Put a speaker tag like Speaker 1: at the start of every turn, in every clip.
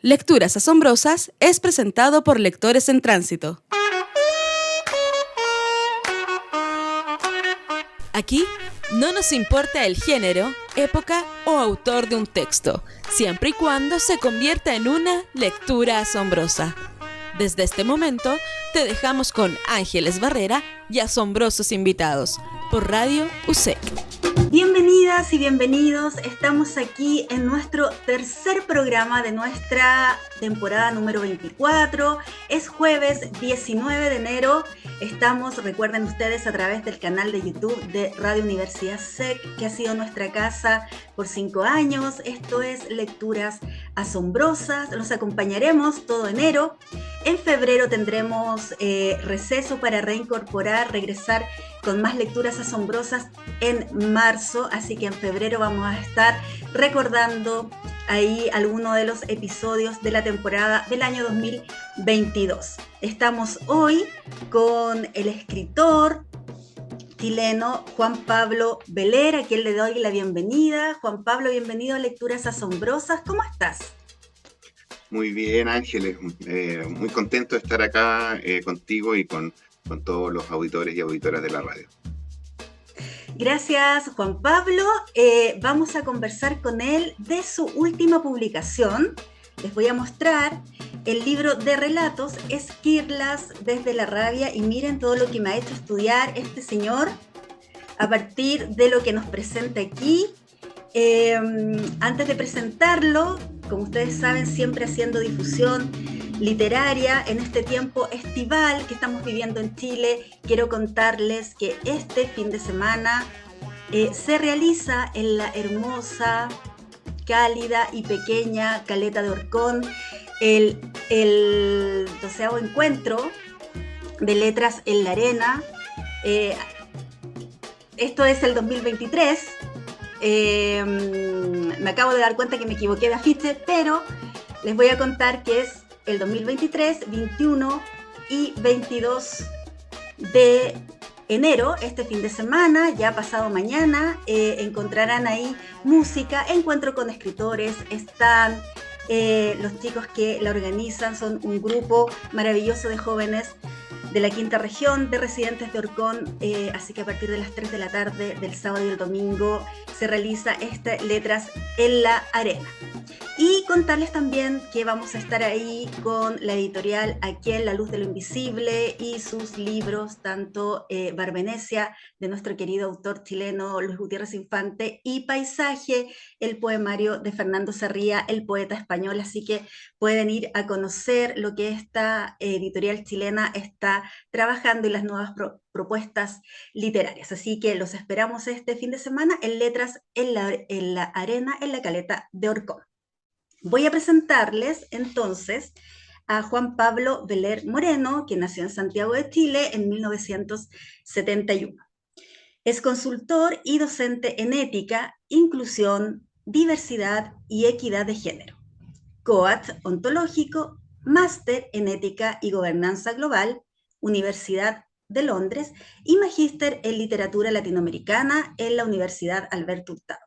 Speaker 1: Lecturas Asombrosas es presentado por Lectores en Tránsito. Aquí no nos importa el género, época o autor de un texto, siempre y cuando se convierta en una lectura asombrosa. Desde este momento, te dejamos con Ángeles Barrera y asombrosos invitados por Radio USEC.
Speaker 2: Bienvenidas y bienvenidos, estamos aquí en nuestro tercer programa de nuestra temporada número 24, es jueves 19 de enero, estamos, recuerden ustedes, a través del canal de YouTube de Radio Universidad SEC, que ha sido nuestra casa por 5 años, esto es Lecturas Asombrosas, los acompañaremos todo enero, en febrero tendremos receso para regresar con más lecturas asombrosas en marzo, así que en febrero vamos a estar recordando ahí algunos de los episodios de la temporada del año 2022. Estamos hoy con el escritor chileno Juan Pablo Veler, a quien le doy la bienvenida. Juan Pablo, bienvenido a Lecturas Asombrosas, ¿cómo estás?
Speaker 3: Muy bien, Ángeles, muy contento de estar acá contigo y con todos los auditores y auditoras de la radio.
Speaker 2: Gracias, Juan Pablo. Vamos a conversar con él de su última publicación. Les voy a mostrar el libro de relatos, Esquirlas desde la rabia, y miren todo lo que me ha hecho estudiar este señor a partir de lo que nos presenta aquí. Antes de presentarlo, como ustedes saben, siempre haciendo difusión literaria en este tiempo estival que estamos viviendo en Chile, quiero contarles que este fin de semana se realiza en la hermosa, cálida y pequeña Caleta de Orcón el 12º encuentro de letras en la arena. Esto es el 2023. Me acabo de dar cuenta que me equivoqué de afiche, pero les voy a contar que es el 2023, 21 y 22 de enero, este fin de semana, ya pasado mañana, encontrarán ahí música, encuentro con escritores, están los chicos que la organizan, son un grupo maravilloso de jóvenes de la quinta región, de residentes de Orcón, así que a partir de las 3 de la tarde del sábado y el domingo se realiza esta Letras en la Arena. Y contarles también que vamos a estar ahí con la editorial Aquel, La Luz de lo Invisible, y sus libros, tanto Barbenecia, de nuestro querido autor chileno Luis Gutiérrez Infante, y Paisaje, el poemario de Fernando Sarría, el poeta español. Así que pueden ir a conocer lo que esta editorial chilena está trabajando y las nuevas propuestas literarias. Así que los esperamos este fin de semana en Letras en la Arena, en la Caleta de Orcón. Voy a presentarles entonces a Juan Pablo Veler Moreno, que nació en Santiago de Chile en 1971. Es consultor y docente en ética, inclusión, diversidad y equidad de género. COAT ontológico, máster en ética y gobernanza global, Universidad de Londres, y magíster en literatura latinoamericana en la Universidad Alberto Hurtado.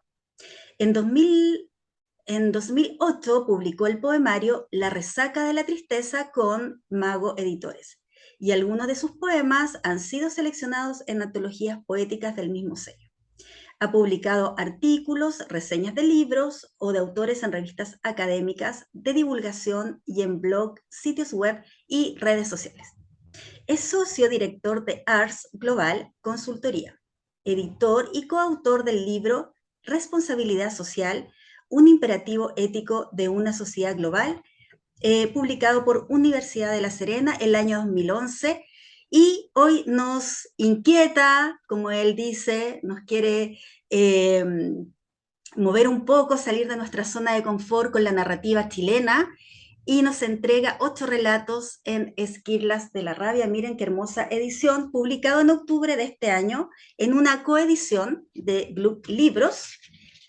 Speaker 2: En 2008 publicó el poemario La resaca de la tristeza con Mago Editores, y algunos de sus poemas han sido seleccionados en antologías poéticas del mismo sello. Ha publicado artículos, reseñas de libros o de autores en revistas académicas, de divulgación y en blog, sitios web y redes sociales. Es socio director de Ars Global Consultoría, editor y coautor del libro Responsabilidad Social, un imperativo ético de una sociedad global, publicado por Universidad de La Serena el año 2011, y hoy nos inquieta, como él dice, nos quiere mover un poco, salir de nuestra zona de confort con la narrativa chilena, y nos entrega 8 relatos en Esquirlas de la Rabia. Miren qué hermosa edición, publicado en octubre de este año, en una coedición de Gluck Libros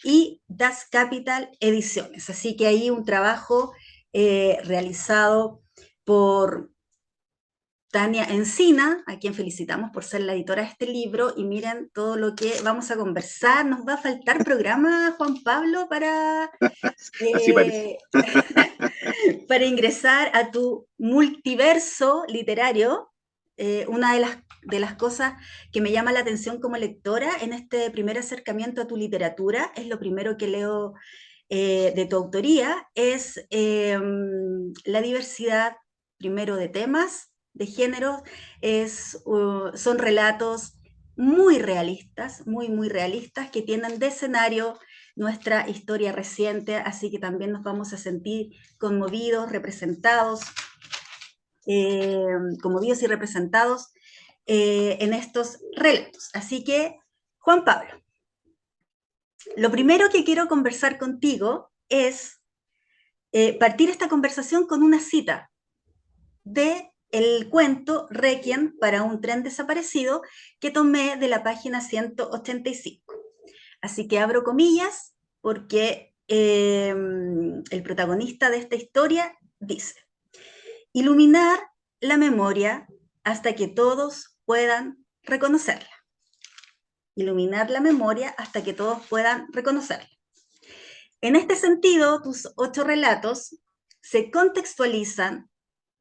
Speaker 2: y Das Capital Ediciones. Así que ahí un trabajo realizado por Tania Encina, a quien felicitamos por ser la editora de este libro, y miren todo lo que vamos a conversar. Nos va a faltar programa, Juan Pablo, para
Speaker 3: Así parece.
Speaker 2: para ingresar a tu multiverso literario. Una de las cosas que me llama la atención como lectora en este primer acercamiento a tu literatura, es lo primero que leo de tu autoría, es la diversidad, primero de temas, de géneros, son relatos muy realistas, muy realistas, que tienen de escenario nuestra historia reciente, así que también nos vamos a sentir conmovidos, conmovidos y representados en estos relatos. Así que, Juan Pablo, lo primero que quiero conversar contigo es partir esta conversación con una cita de el cuento Requiem para un tren desaparecido, que tomé de la página 185. Así que abro comillas, porque el protagonista de esta historia dice: iluminar la memoria hasta que todos puedan reconocerla. Iluminar la memoria hasta que todos puedan reconocerla. En este sentido, tus 8 relatos se contextualizan,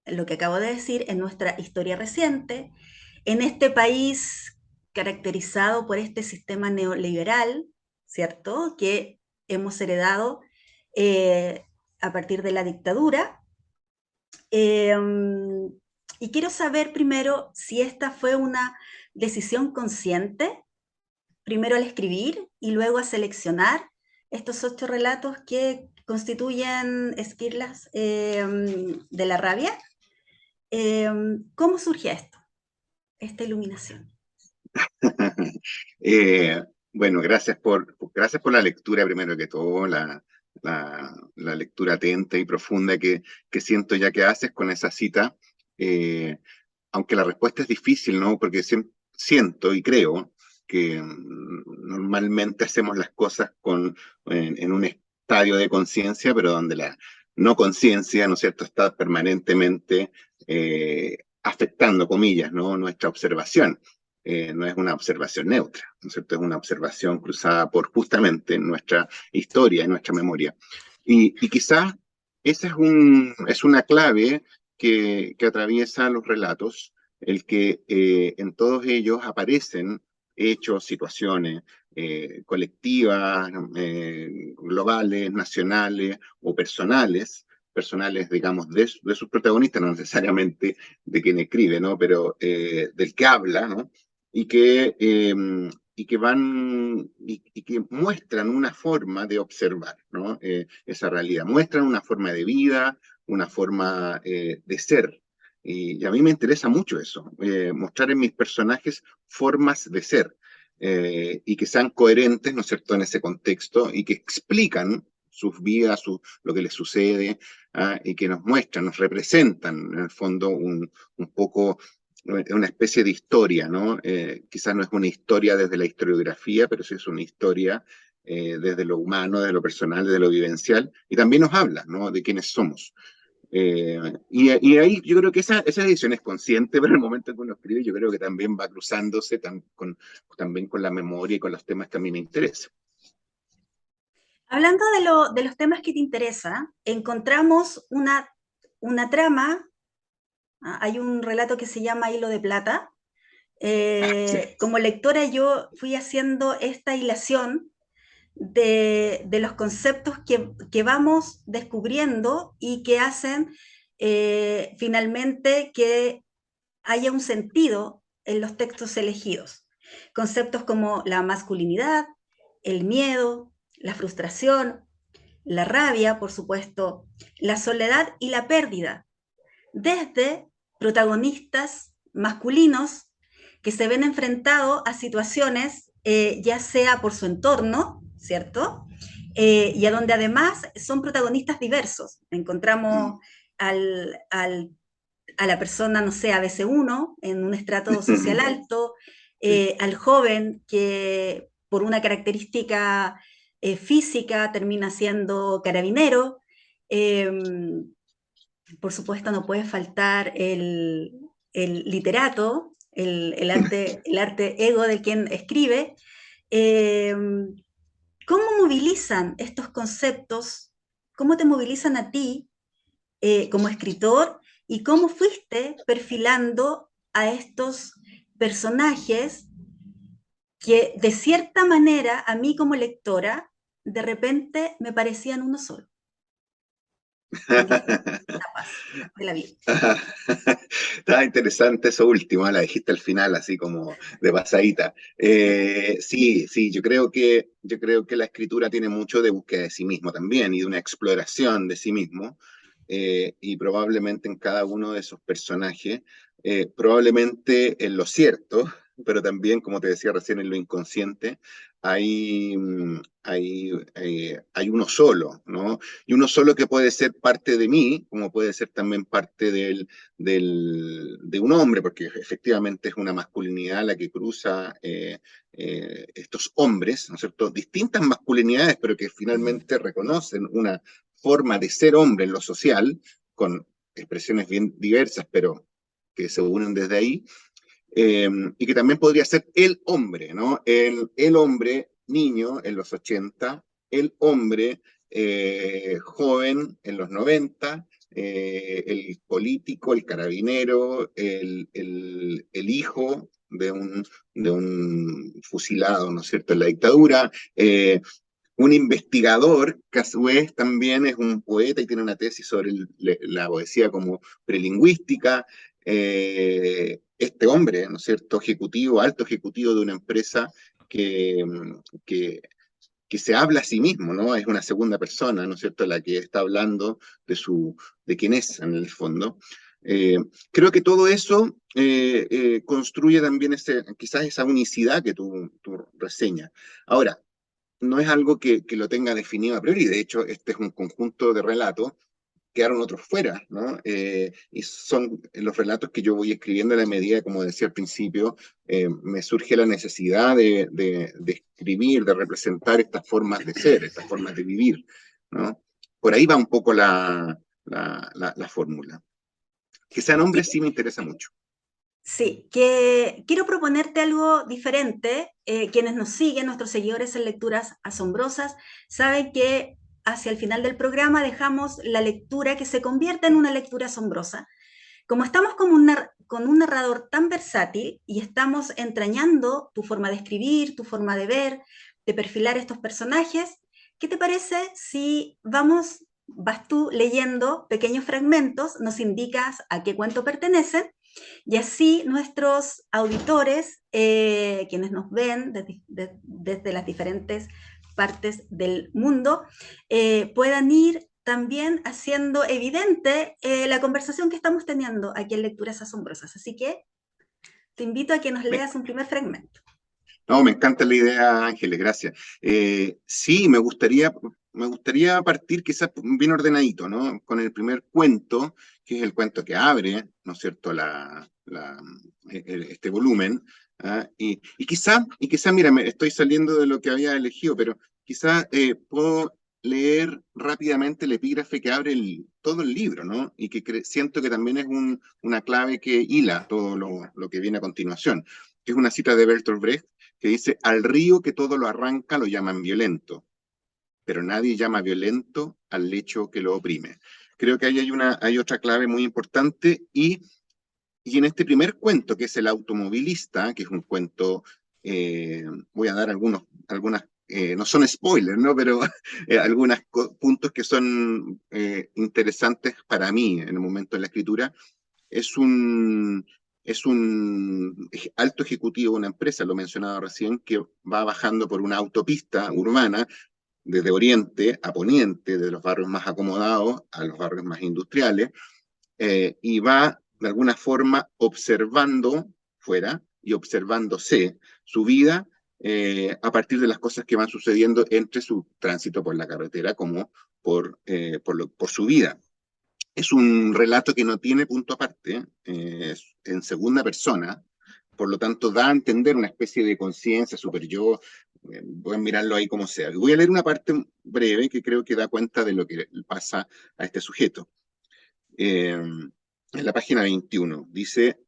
Speaker 2: lo que acabo de decir, en nuestra historia reciente, en este país caracterizado por este sistema neoliberal, ¿cierto?, que hemos heredado a partir de la dictadura. Y quiero saber primero si esta fue una decisión consciente, primero al escribir y luego a seleccionar estos 8 relatos que constituyen Esquirlas de la Rabia. ¿Cómo surge esto, esta iluminación?
Speaker 3: Bueno, gracias por la lectura, primero que todo, la lectura atenta y profunda que siento ya que haces con esa cita, aunque la respuesta es difícil, ¿no? Porque siento y creo que normalmente hacemos las cosas en un estadio de conciencia, pero donde la no conciencia, ¿no es cierto?, está permanentemente afectando, comillas, ¿no?, nuestra observación. No es una observación neutra, ¿no es cierto? Es una observación cruzada por justamente nuestra historia y nuestra memoria. Y quizás esa es una clave que atraviesa los relatos, el que en todos ellos aparecen hechos, situaciones colectivas, globales, nacionales o personales, digamos, de sus protagonistas, no necesariamente de quien escribe, ¿no?, pero del que habla, ¿no?, y que muestran una forma de observar, ¿no?, esa realidad, muestran una forma de vida, una forma de ser. Y a mí me interesa mucho eso, mostrar en mis personajes formas de ser, y que sean coherentes, ¿no es cierto?, en ese contexto, y que explican sus vidas, lo que les sucede, y que nos muestran, nos representan, en el fondo, un poco una especie de historia, ¿no? Quizás no es una historia desde la historiografía, pero sí es una historia desde lo humano, desde lo personal, desde lo vivencial, y también nos habla, ¿no?, de quiénes somos. Y ahí yo creo que esa decisión es consciente, pero en el momento en que uno escribe, yo creo que también va cruzándose también con la memoria y con los temas que a mí me interesan.
Speaker 2: Hablando de los temas que te interesan, encontramos una trama. Hay un relato que se llama Hilo de Plata.
Speaker 3: Sí.
Speaker 2: Como lectora yo fui haciendo esta hilación de los conceptos que vamos descubriendo y que hacen finalmente que haya un sentido en los textos elegidos. Conceptos como la masculinidad, el miedo, la frustración, la rabia, por supuesto, la soledad y la pérdida, desde protagonistas masculinos que se ven enfrentados a situaciones, ya sea por su entorno, ¿cierto? Y a donde además son protagonistas diversos. Encontramos a la persona, no sé, ABC1, en un estrato social alto, al joven que por una característica física termina siendo carabinero. Por supuesto no puede faltar el literato, el arte ego de quien escribe. ¿Cómo movilizan estos conceptos? ¿Cómo te movilizan a ti como escritor y cómo fuiste perfilando a estos personajes que de cierta manera a mí como lectora de repente me parecían uno solo, como que etapas de la vida.
Speaker 3: Estaba interesante eso último, la dijiste al final, así como de pasadita. Sí, sí, yo creo que la escritura tiene mucho de búsqueda de sí mismo también y de una exploración de sí mismo. Y probablemente en cada uno de esos personajes, probablemente en lo cierto, pero también, como te decía recién, en lo inconsciente, hay uno solo, ¿no? Y uno solo que puede ser parte de mí, como puede ser también parte de un hombre, porque efectivamente es una masculinidad la que cruza estos hombres, ¿no es cierto? Distintas masculinidades, pero que finalmente reconocen una forma de ser hombre en lo social, con expresiones bien diversas, pero que se unen desde ahí, y que también podría ser el hombre, ¿no? El hombre niño en los 80, el hombre joven en los 90, el político, el carabinero, el hijo de un fusilado, ¿no es cierto?, en la dictadura, un investigador que a su vez también es un poeta y tiene una tesis sobre la poesía como prelingüística, este hombre, ¿no es cierto?, ejecutivo, alto ejecutivo de una empresa que, que, que se habla a sí mismo, ¿no? Es una segunda persona, ¿no es cierto?, la que está hablando de quién es en el fondo. Eh, Creo que todo eso construye también quizás esa unicidad que tú reseñas. Ahora, no es algo que lo tenga definido a priori, de hecho, este es un conjunto de relatos, quedaron otros fuera, ¿no? Y son los relatos que yo voy escribiendo a la medida, como decía al principio, me surge la necesidad de escribir, de representar estas formas de ser, estas formas de vivir, ¿no? Por ahí va un poco la fórmula. Que sean hombres sí me interesa mucho.
Speaker 2: Sí, que quiero proponerte algo diferente. Quienes nos siguen, nuestros seguidores en Lecturas Asombrosas, saben que hacia el final del programa dejamos la lectura que se convierta en una lectura asombrosa. Como estamos con un narrador tan versátil y estamos entrañando tu forma de escribir, tu forma de ver, de perfilar estos personajes, ¿qué te parece si vas tú leyendo pequeños fragmentos, nos indicas a qué cuento pertenecen? Y así nuestros auditores, quienes nos ven desde las diferentes partes del mundo, puedan ir también haciendo evidente la conversación que estamos teniendo aquí en Lecturas Asombrosas. Así que te invito a que nos
Speaker 3: Me,
Speaker 2: leas un primer fragmento.
Speaker 3: no, me encanta la idea, Ángeles, gracias. Sí, me gustaría partir quizás bien ordenadito, ¿no? Con el primer cuento, que es el cuento que abre, ¿no es cierto?, este volumen. ¿Ah? Y quizá, mira, me estoy saliendo de lo que había elegido, pero quizá puedo leer rápidamente el epígrafe que abre todo el libro, ¿no? Y que siento que también es una clave que hila todo lo que viene a continuación, que es una cita de Bertolt Brecht que dice: al río que todo lo arranca lo llaman violento, pero nadie llama violento al lecho que lo oprime. Creo que ahí hay otra clave muy importante, y en este primer cuento, que es El automovilista, que es un cuento, voy a dar algunas, no son spoilers, ¿no? Pero algunos puntos que son interesantes para mí en el momento de la escritura. Es un, es un alto ejecutivo de una empresa, lo mencionaba recién, que va bajando por una autopista urbana desde oriente a poniente, de los barrios más acomodados a los barrios más industriales, y va de alguna forma observando fuera y observándose su vida a partir de las cosas que van sucediendo entre su tránsito por la carretera como por su vida. Es un relato que no tiene punto aparte, es en segunda persona, por lo tanto da a entender una especie de conciencia super yo. Voy a mirarlo ahí como sea. Voy a leer una parte breve que creo que da cuenta de lo que pasa a este sujeto. En la página 21 dice,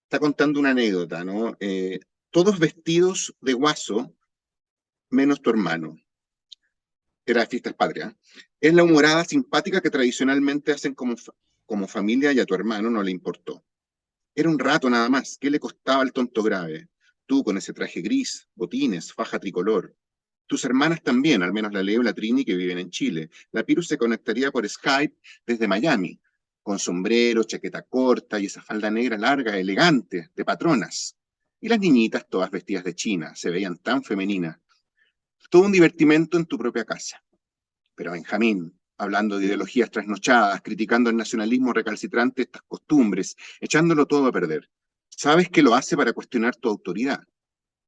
Speaker 3: está contando una anécdota, ¿no? Todos vestidos de guaso, menos tu hermano. era Fiestas Patrias, es la humorada simpática que tradicionalmente hacen como familia y a tu hermano no le importó. Era un rato nada más, ¿qué le costaba el tonto grave? Tú con ese traje gris, botines, faja tricolor. Tus hermanas también, al menos la Leo y la Trini que viven en Chile. La Piru se conectaría por Skype desde Miami, con sombrero, chaqueta corta y esa falda negra larga, elegante, de patronas. Y las niñitas todas vestidas de China, se veían tan femeninas. Todo un divertimento en tu propia casa. Pero Benjamín, hablando de ideologías trasnochadas, criticando el nacionalismo recalcitrante, estas costumbres, echándolo todo a perder. Sabes que lo hace para cuestionar tu autoridad.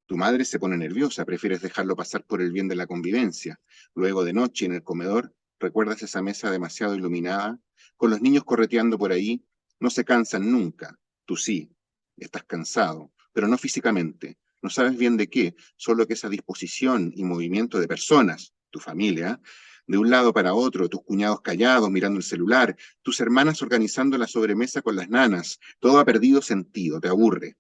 Speaker 3: Tu madre se pone nerviosa, prefieres dejarlo pasar por el bien de la convivencia. Luego de noche en el comedor, recuerdas esa mesa demasiado iluminada, con los niños correteando por ahí, no se cansan nunca. Tú sí, estás cansado, pero no físicamente. No sabes bien de qué, solo que esa disposición y movimiento de personas, tu familia, de un lado para otro, tus cuñados callados mirando el celular, tus hermanas organizando la sobremesa con las nanas, todo ha perdido sentido, te aburre.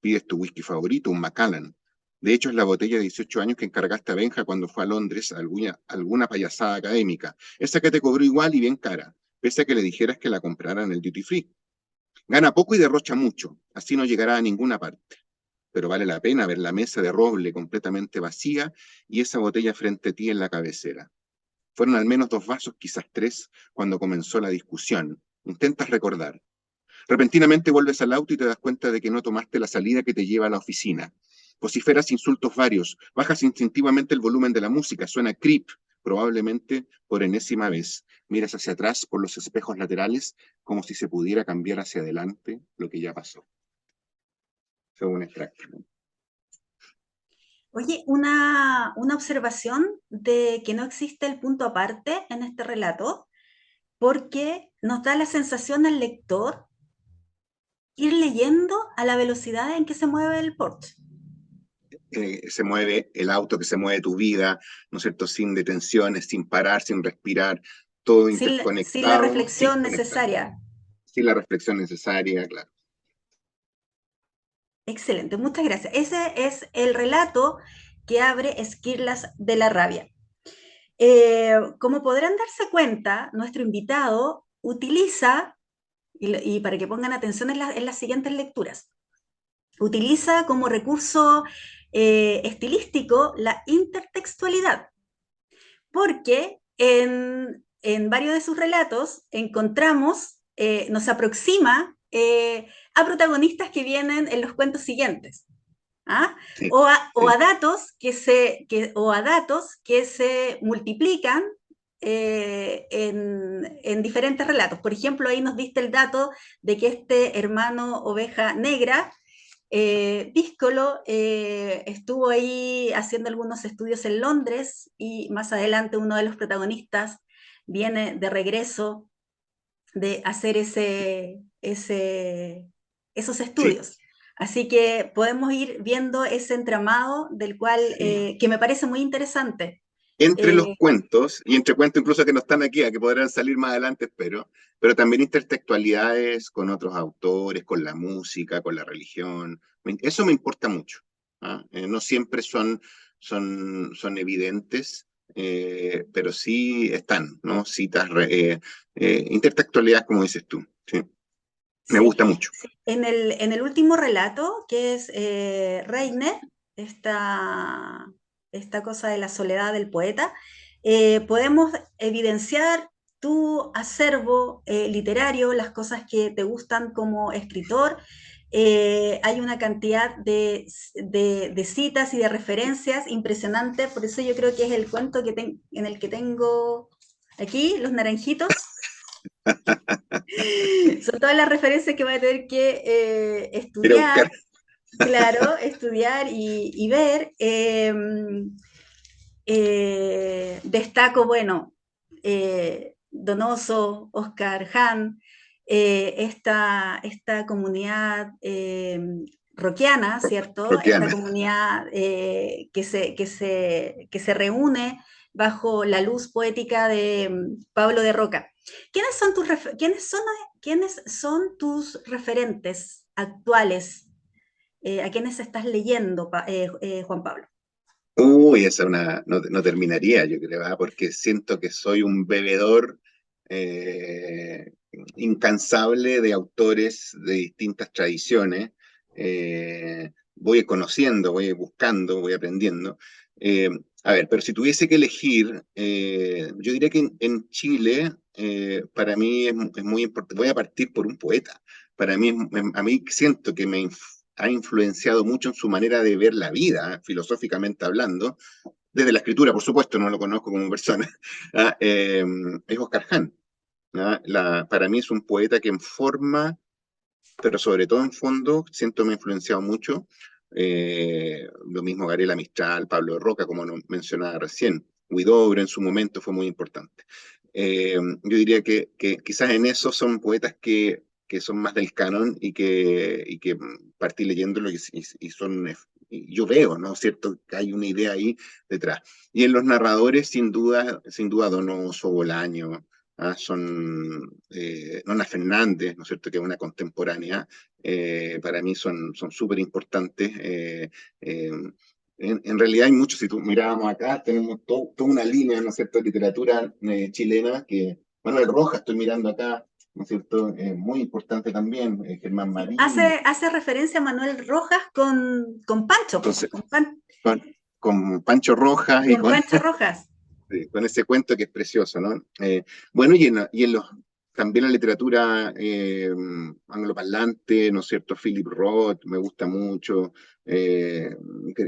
Speaker 3: Pides tu whisky favorito, un Macallan. De hecho, es la botella de 18 años que encargaste a Benja cuando fue a Londres a alguna payasada académica. Esa que te cobró igual y bien cara, pese a que le dijeras que la comprara en el duty free. Gana poco y derrocha mucho, así no llegará a ninguna parte. Pero vale la pena ver la mesa de roble completamente vacía y esa botella frente a ti en la cabecera. Fueron al menos 2 vasos, quizás 3, cuando comenzó la discusión. Intentas recordar. Repentinamente vuelves al auto y te das cuenta de que no tomaste la salida que te lleva a la oficina. Vociferas insultos varios, bajas instintivamente el volumen de la música, suena Creep, probablemente por enésima vez. Miras hacia atrás por los espejos laterales como si se pudiera cambiar hacia adelante lo que ya pasó. Según extracto.
Speaker 2: Oye, una observación de que no existe el punto aparte en este relato, porque nos da la sensación al lector ir leyendo a la velocidad en que se mueve el Porsche.
Speaker 3: Se mueve el auto, que se mueve tu vida, ¿no es cierto? Sin detenciones, sin parar, sin respirar, todo
Speaker 2: Sin la
Speaker 3: interconectado, sin
Speaker 2: reflexión
Speaker 3: conectar,
Speaker 2: necesaria.
Speaker 3: sin la reflexión necesaria, claro.
Speaker 2: Excelente, muchas gracias. Ese es el relato que abre Esquirlas de la Rabia. Como podrán darse cuenta, nuestro invitado utiliza, y para que pongan atención en las siguientes lecturas, utiliza como recurso estilístico la intertextualidad, porque en varios de sus relatos encontramos, nos aproxima a protagonistas que vienen en los cuentos siguientes. ¿Ah?
Speaker 3: Sí,
Speaker 2: O a
Speaker 3: sí.
Speaker 2: datos que se multiplican en diferentes relatos. Por ejemplo, ahí nos diste el dato de que este hermano oveja negra, Díscolo, estuvo ahí haciendo algunos estudios en Londres y más adelante uno de los protagonistas viene de regreso de hacer esos
Speaker 3: Sí,
Speaker 2: estudios. Así que podemos ir viendo ese entramado del cual,
Speaker 3: sí.
Speaker 2: que me parece muy interesante.
Speaker 3: Entre los
Speaker 2: Eh,
Speaker 3: cuentos, y entre cuentos incluso que no están aquí, a que podrán salir más adelante, espero, pero también intertextualidades con otros autores, con la música, con la religión. Eso me importa mucho. ¿Ah? No siempre son evidentes, pero sí están, ¿no? Citas, intertextualidades, como dices tú. Sí, me
Speaker 2: sí,
Speaker 3: gusta mucho.
Speaker 2: sí. En el último relato, que es Reiner, esta cosa de la soledad del poeta, podemos evidenciar tu acervo literario, las cosas que te gustan como escritor. Hay una cantidad de citas y de referencias impresionante, por eso yo creo que es el cuento en el que tengo aquí, Los Naranjitos. Son todas las referencias que voy a tener que
Speaker 3: Ir a buscar.
Speaker 2: estudiar, claro, estudiar y ver. Destaco, bueno, Donoso, Oscar Hahn, esta comunidad rockiana, ¿cierto? Esta
Speaker 3: Roquiana.
Speaker 2: comunidad que se reúne bajo la luz poética de Pablo de Roca. ¿Quiénes son tus referentes actuales? ¿A quiénes estás leyendo, Juan Pablo?
Speaker 3: Uy, no terminaría, yo creo, porque siento que soy un bebedor eh, incansable de autores de distintas tradiciones. Voy conociendo, voy buscando, voy aprendiendo. Eh, a ver, pero si tuviese que elegir, yo diría que en Chile, para mí es muy importante. Voy a partir por un poeta. Para mí, a mí siento que ha influenciado mucho en su manera de ver la vida, filosóficamente hablando, desde la escritura, por supuesto, no lo conozco como persona, es Oscar Hahn. Para mí es un poeta que en forma, pero sobre todo en fondo, siento me ha influenciado mucho. Lo mismo Gabriela Mistral, Pablo Roca, como mencionaba recién. Huidobro en su momento fue muy importante. Yo diría que quizás en eso son poetas que son más del canon y que partí leyéndolo y son, y yo veo, ¿no? ¿Cierto? Que hay una idea ahí detrás. Y en los narradores, sin duda Donoso, Bolaño, son Nona Fernández, ¿no es cierto?, que es una contemporánea, para mí son súper importantes. Eh, en realidad hay muchos, si tú mirábamos acá, tenemos toda una línea, ¿no es cierto?, de literatura chilena, que Manuel Rojas, estoy mirando acá, ¿no es cierto?, muy importante también, Germán
Speaker 2: Sí,
Speaker 3: Marín.
Speaker 2: hace referencia a Manuel Rojas con Pancho, po,
Speaker 3: Entonces, con, con Pancho Rojas y
Speaker 2: con Pancho Rojas.
Speaker 3: sí, con ese cuento que es precioso, ¿no? Bueno, también la literatura angloparlante, ¿no es cierto? Philip Roth, me gusta mucho, eh,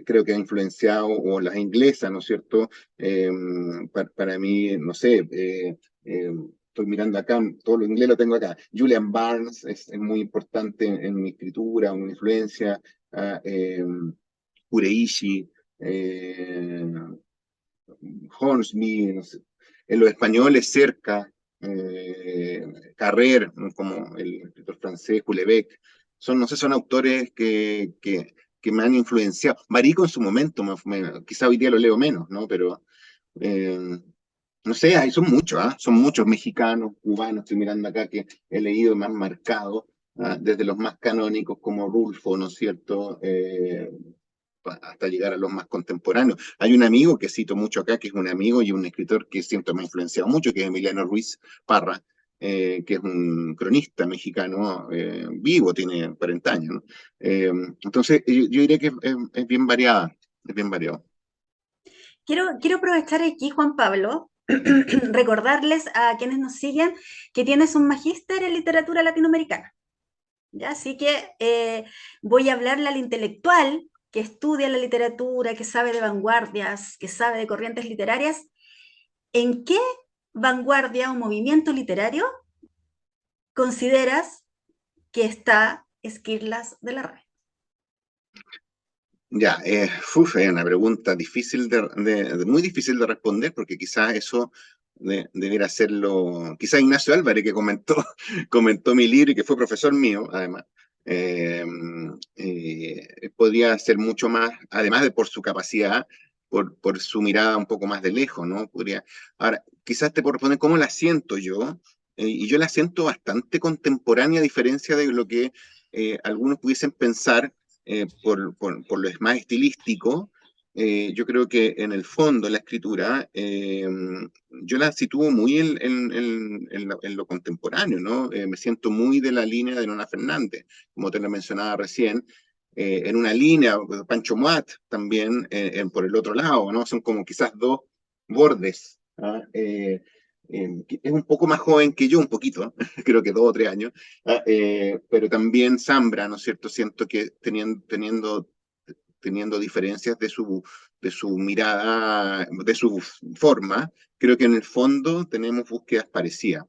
Speaker 3: creo que ha influenciado, o las inglesas, ¿no es cierto? Para mí, no sé, estoy mirando acá, todo lo inglés lo tengo acá. Julian Barnes es muy importante en mi escritura, una influencia. ah, eh, Kureishi, Hornsby, no sé, en los españoles cerca, Carrer, ¿no?, como el escritor francés, Houellebecq, no sé, son autores que me han influenciado. Marico en su momento, quizá hoy día lo leo menos, ¿no? Pero eh, no sé, son muchos, ¿ah? Son muchos mexicanos, cubanos, estoy mirando acá que he leído más marcado, desde los más canónicos como Rulfo, ¿no es cierto? Hasta llegar a los más contemporáneos. Hay un amigo que cito mucho acá, que es un amigo y un escritor que siento me ha influenciado mucho, que es Emiliano Ruiz Parra, que es un cronista mexicano vivo, tiene 40 años, ¿no? Entonces, yo diría que es bien variada, es bien variado.
Speaker 2: Quiero aprovechar aquí, Juan Pablo, recordarles a quienes nos siguen que tienes un magíster en literatura latinoamericana. ¿Ya? Así que voy a hablarle al intelectual que estudia la literatura, que sabe de vanguardias, que sabe de corrientes literarias. ¿En qué vanguardia o movimiento literario consideras que está Esquirlas de la Red?
Speaker 3: Ya, es una pregunta difícil muy difícil de responder, porque quizás eso debiera hacerlo, quizás Ignacio Álvarez, que comentó mi libro y que fue profesor mío, además, eh, podría ser mucho más, además de por su capacidad, por su mirada un poco más de lejos, ¿no? Ahora, quizás te puedo responder cómo la siento yo, y yo la siento bastante contemporánea, a diferencia de lo que algunos pudiesen pensar por lo más estilístico. Yo creo que en el fondo la escritura yo la sitúo muy en lo contemporáneo, ¿no? Me siento muy de la línea de Nona Fernández, como te lo mencionaba recién, en una línea, Pancho Muat también por el otro lado, ¿no? Son como quizás dos bordes. Es un poco más joven que yo, un poquito, creo que 2 o 3 años, pero también Zambra, ¿no es cierto? Siento que teniendo diferencias de su mirada, de su forma, creo que en el fondo tenemos búsquedas parecidas.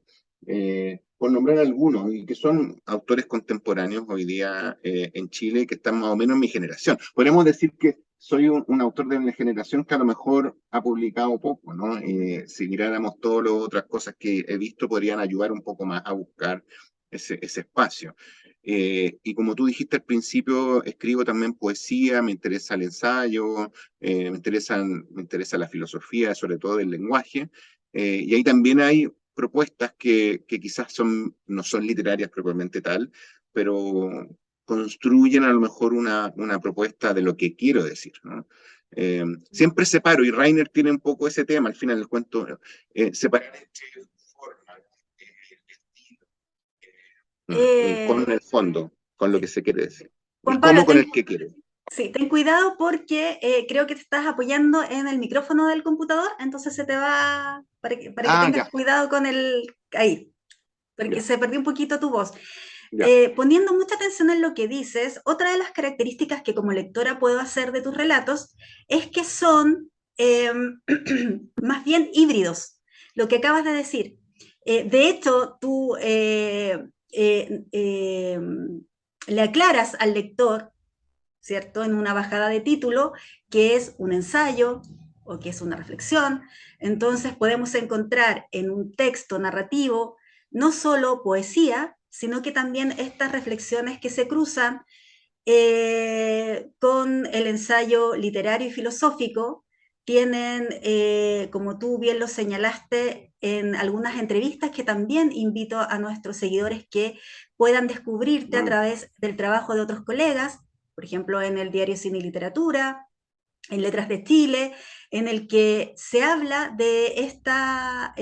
Speaker 3: Por nombrar algunos, y que son autores contemporáneos hoy día en Chile, que están más o menos en mi generación. Podríamos decir que soy un autor de mi generación que a lo mejor ha publicado poco, ¿no? Si miráramos todas las otras cosas que he visto, podrían ayudar un poco más a buscar ese espacio. Y como tú dijiste al principio, escribo también poesía, me interesa el ensayo, me interesa la filosofía, sobre todo el lenguaje, y ahí también hay propuestas que quizás no son literarias propiamente tal, pero construyen a lo mejor una propuesta de lo que quiero decir, ¿no? Siempre separo, y Rainer tiene un poco ese tema, al final del cuento, separar entre forma, estilo, con el fondo, con lo que se quiere decir. El
Speaker 2: Juan Pablo,
Speaker 3: cómo con el que quiere.
Speaker 2: sí, ten cuidado porque creo que te estás apoyando en el micrófono del computador, entonces se te va, para que
Speaker 3: Ah,
Speaker 2: tengas
Speaker 3: ya,
Speaker 2: cuidado con ahí, porque
Speaker 3: ya,
Speaker 2: se perdió un poquito tu voz.
Speaker 3: ya.
Speaker 2: Poniendo mucha atención en lo que dices, otra de las características que como lectora puedo hacer de tus relatos es que son más bien híbridos, lo que acabas de decir. De hecho, tú le aclaras al lector, ¿cierto? En una bajada de título, que es un ensayo o que es una reflexión. Entonces podemos encontrar en un texto narrativo no solo poesía, sino que también estas reflexiones que se cruzan con el ensayo literario y filosófico. Tienen, como tú bien lo señalaste, en algunas entrevistas que también invito a nuestros seguidores que puedan descubrirte a
Speaker 3: Mm,
Speaker 2: través del trabajo de otros colegas, por ejemplo, en el diario Cine y Literatura, en Letras de Chile, en el que se habla de esta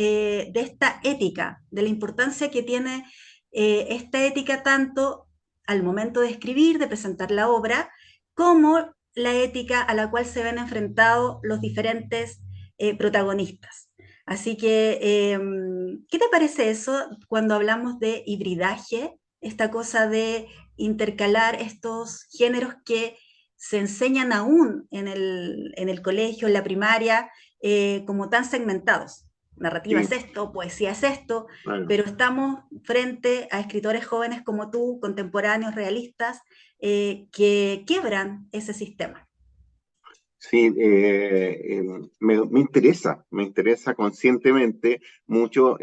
Speaker 2: ética, de la importancia que tiene esta ética tanto al momento de escribir, de presentar la obra, como la ética a la cual se ven enfrentados los diferentes protagonistas. Así que, ¿qué te parece eso cuando hablamos de hibridaje? Esta cosa de intercalar estos géneros que se enseñan aún en el colegio, en la primaria, como tan segmentados. Narrativa es
Speaker 3: sí,
Speaker 2: esto, poesía es esto,
Speaker 3: claro.
Speaker 2: pero estamos frente a escritores jóvenes como tú, contemporáneos, realistas, que quiebran ese sistema.
Speaker 3: Sí, me interesa conscientemente mucho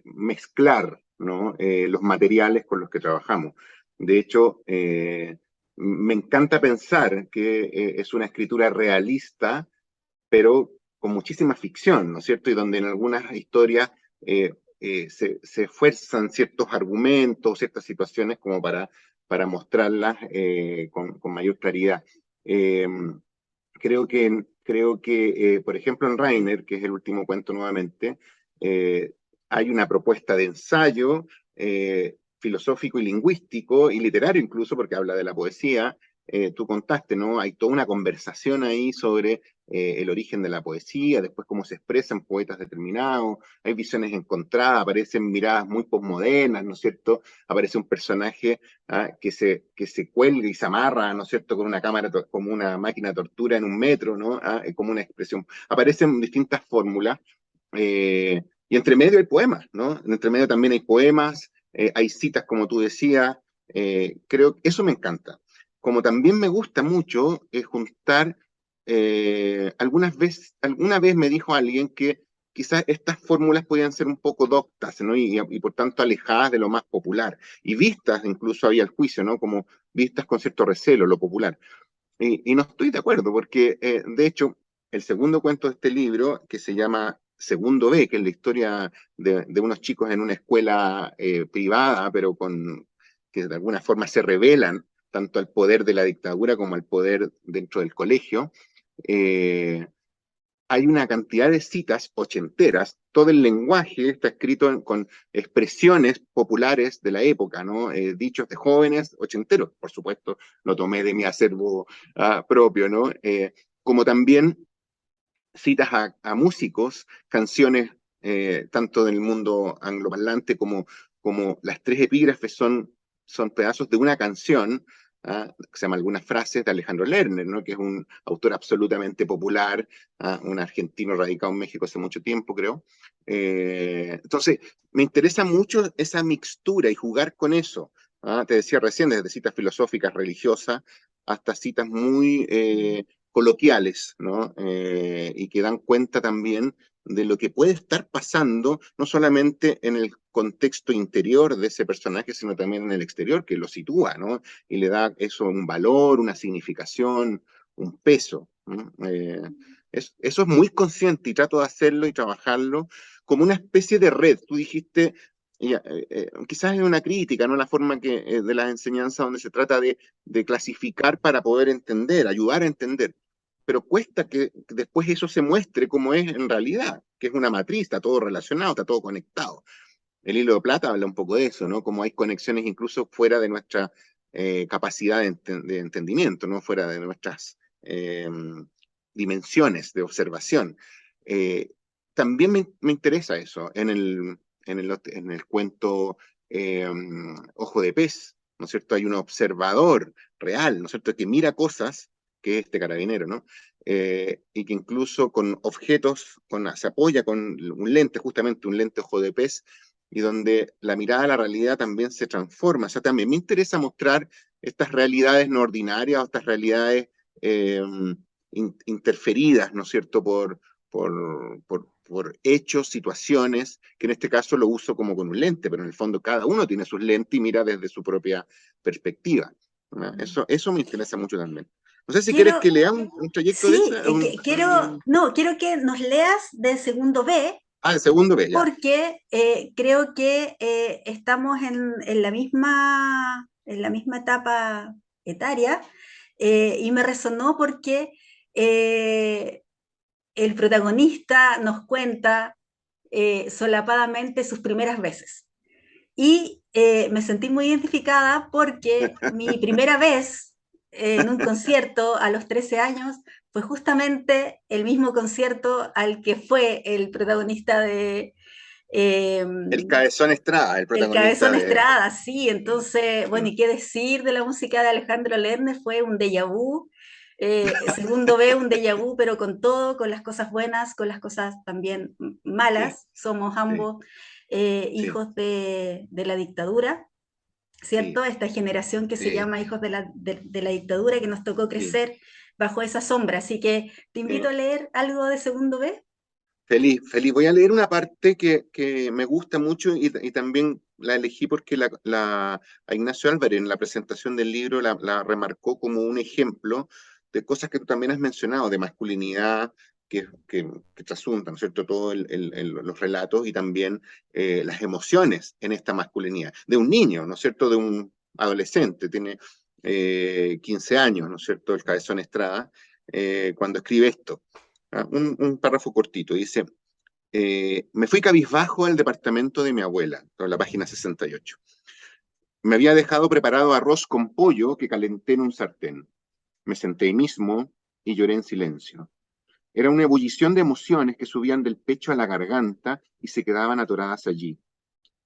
Speaker 3: mezclar, ¿no? Los materiales con los que trabajamos. De hecho, me encanta pensar que es una escritura realista, pero con muchísima ficción, ¿no es cierto? Y donde en algunas historias se esfuerzan ciertos argumentos, ciertas situaciones como para mostrarlas con mayor claridad. Eh, por ejemplo, en Rainer, que es el último cuento nuevamente, eh, hay una propuesta de ensayo filosófico y lingüístico y literario incluso, porque habla de la poesía. Tú contaste, ¿no? Hay toda una conversación ahí sobre el origen de la poesía, después cómo se expresan poetas determinados, hay visiones encontradas, aparecen miradas muy posmodernas, ¿no es cierto? Aparece un personaje que se cuelga y se amarra, ¿no es cierto?, con una cámara, como una máquina de tortura en un metro, ¿no? Como una expresión. Aparecen distintas fórmulas, y entre medio hay poemas, ¿no? Entre medio también hay poemas, hay citas, como tú decías, creo que eso me encanta. Como también me gusta mucho juntar, alguna vez me dijo alguien que quizás estas fórmulas podían ser un poco doctas, ¿no? Y por tanto alejadas de lo más popular y vistas, incluso había el juicio, ¿no? Como vistas con cierto recelo, lo popular. Y no estoy de acuerdo, porque de hecho, el segundo cuento de este libro, que se llama Segundo B, que es la historia de unos chicos en una escuela privada, pero que de alguna forma se rebelan tanto al poder de la dictadura como al poder dentro del colegio. eh, Hay una cantidad de citas ochenteras, todo el lenguaje está escrito con expresiones populares de la época, ¿no? Dichos de jóvenes ochenteros, por supuesto, lo tomé de mi acervo propio, ¿no? Como también citas a músicos, canciones tanto del mundo angloparlante como las tres epígrafes son pedazos de una canción, que se llama Algunas frases de Alejandro Lerner, ¿no? Que es un autor absolutamente popular, un argentino radicado en México hace mucho tiempo, creo. Entonces, me interesa mucho esa mixtura y jugar con eso. Te decía recién, desde citas filosóficas, religiosas, hasta citas muy coloquiales, ¿no? Y que dan cuenta también de lo que puede estar pasando, no solamente en el contexto interior de ese personaje, sino también en el exterior, que lo sitúa, ¿no? Y le da eso un valor, una significación, un peso, ¿no? Eso es muy consciente y trato de hacerlo y trabajarlo como una especie de red. Tú dijiste, quizás es una crítica, ¿no? La forma de las enseñanzas donde se trata de clasificar para poder entender, ayudar a entender. pero cuesta que después eso se muestre como es en realidad, que es una matriz, está todo relacionado, está todo conectado. El hilo de plata habla un poco de eso, ¿no? Como hay conexiones incluso fuera de nuestra capacidad de entendimiento, ¿no? Fuera de nuestras dimensiones de observación. Eh, También me interesa eso en el cuento Ojo de Pez, ¿no es cierto? Hay un observador real, ¿no es cierto?, que mira cosas, que es este carabinero, ¿no? Y que incluso con objetos, se apoya con un lente, justamente un lente ojo de pez, y donde la mirada a la realidad también se transforma. O sea, también me interesa mostrar estas realidades no ordinarias, o estas realidades eh, interferidas, ¿no es cierto?, por hechos, situaciones, que en este caso lo uso como con un lente, pero en el fondo cada uno tiene sus lentes y mira desde su propia perspectiva, ¿no? Eso me interesa mucho también. No sé si quieres
Speaker 2: Quiero,
Speaker 3: que lea un trayecto de
Speaker 2: sí,
Speaker 3: esa.
Speaker 2: quiero que nos leas de segundo B,
Speaker 3: El segundo B, ya.
Speaker 2: porque creo que estamos en la misma etapa etaria, y me resonó porque eh, el protagonista nos cuenta solapadamente sus primeras veces. Y me sentí muy identificada porque mi primera vez en un concierto a los 13 años fue justamente el mismo concierto al que fue el protagonista de eh,
Speaker 3: El Cabezón Estrada, el
Speaker 2: El
Speaker 3: protagonista
Speaker 2: Cabezón
Speaker 3: de.
Speaker 2: Estrada, sí. Entonces, bueno, y qué decir de la música de Alejandro Lerner, fue un déjà vu. Segundo B, un déjà vu, pero con todo, con las cosas buenas, con las cosas también
Speaker 3: Sí,
Speaker 2: malas. Somos
Speaker 3: sí,
Speaker 2: ambos
Speaker 3: sí,
Speaker 2: hijos de la dictadura,
Speaker 3: sí,
Speaker 2: ¿cierto? Esta generación que se
Speaker 3: sí,
Speaker 2: llama hijos de la dictadura, que nos tocó
Speaker 3: sí,
Speaker 2: crecer bajo esa sombra. Así que te invito
Speaker 3: sí.
Speaker 2: a leer algo de Segundo B.
Speaker 3: Feliz, feliz. Voy a leer una parte que me gusta mucho y también la elegí porque a Ignacio Álvarez en la presentación del libro la remarcó como un ejemplo de cosas que tú también has mencionado, de masculinidad que trasuntan, ¿no es cierto?, todos los relatos y también las emociones en esta masculinidad. De un niño, ¿no es cierto?, de un adolescente, tiene 15 años, ¿no es cierto?, el Cabezón Estrada, cuando escribe esto. Un párrafo cortito, dice, me fui cabizbajo al departamento de mi abuela, en la página 68. Me había dejado preparado arroz con pollo que calenté en un sartén. Me senté ahí mismo y lloré en silencio. Era una ebullición de emociones que subían del pecho a la garganta y se quedaban atoradas allí.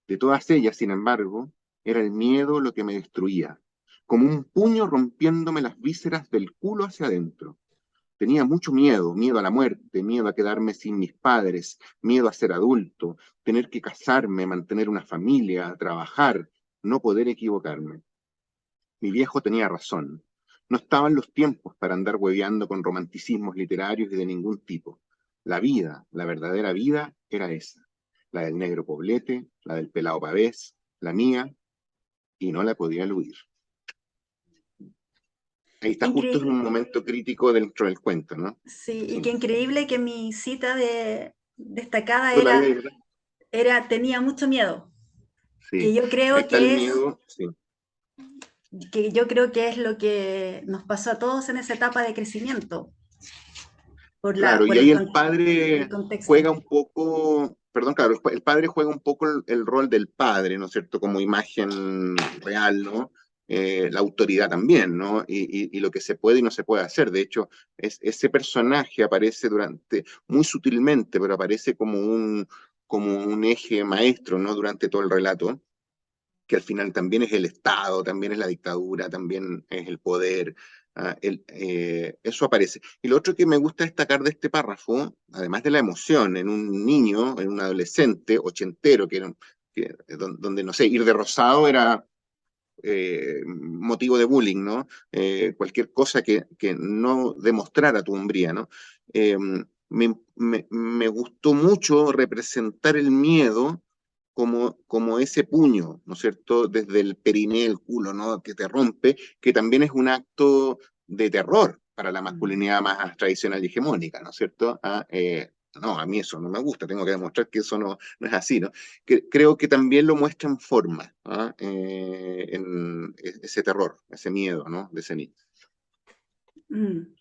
Speaker 3: De todas ellas, sin embargo, era el miedo lo que me destruía, como un puño rompiéndome las vísceras del culo hacia adentro. Tenía mucho miedo, miedo a la muerte, miedo a quedarme sin mis padres, miedo a ser adulto, tener que casarme, mantener una familia, trabajar, no poder equivocarme. Mi viejo tenía razón. No estaban los tiempos para andar hueveando con romanticismos literarios y de ningún tipo. La vida, la verdadera vida, era esa. La del negro poblete, la del pelado pavés, la mía, y no la podía eludir. Ahí
Speaker 2: Qué
Speaker 3: está justo en
Speaker 2: increíble.
Speaker 3: un momento crítico dentro del cuento, ¿no?
Speaker 2: Sí, y
Speaker 3: Sí.
Speaker 2: qué increíble que mi cita destacada
Speaker 3: ¿Tú la lees, verdad?
Speaker 2: tenía mucho miedo, que
Speaker 3: Sí.
Speaker 2: yo
Speaker 3: Ahí
Speaker 2: creo
Speaker 3: está el
Speaker 2: que
Speaker 3: miedo, sí.
Speaker 2: es lo que nos pasó a todos en esa etapa de crecimiento,
Speaker 3: Claro,
Speaker 2: por
Speaker 3: y ahí el padre
Speaker 2: el contexto.
Speaker 3: juega un poco, perdón, claro, el padre juega un poco el rol del padre, ¿no es cierto? Como imagen real, ¿no? La autoridad también, ¿no? Y lo que se puede y no se puede hacer. De hecho, ese personaje aparece muy sutilmente, pero aparece como un eje maestro, ¿no? Durante todo el relato, que al final también es el Estado, también es la dictadura, también es el poder. Eso aparece. Y lo otro que me gusta destacar de este párrafo, además de la emoción en un niño, en un adolescente ochentero, donde, no sé, ir de rosado era motivo de bullying, ¿no? Cualquier cosa que no demostrara tu hombría, ¿no? Eh, me gustó mucho representar el miedo como ese puño, ¿no es cierto? Desde el periné, el culo, ¿no? Que te rompe, que también es un acto de terror para la masculinidad más tradicional y hegemónica, ¿no es cierto? No, a mí eso no me gusta, tengo que demostrar que eso no es así, ¿no? Creo que también lo muestra en forma, ¿ah? En ese terror, ese miedo, ¿no? De ese niño.
Speaker 2: Mm.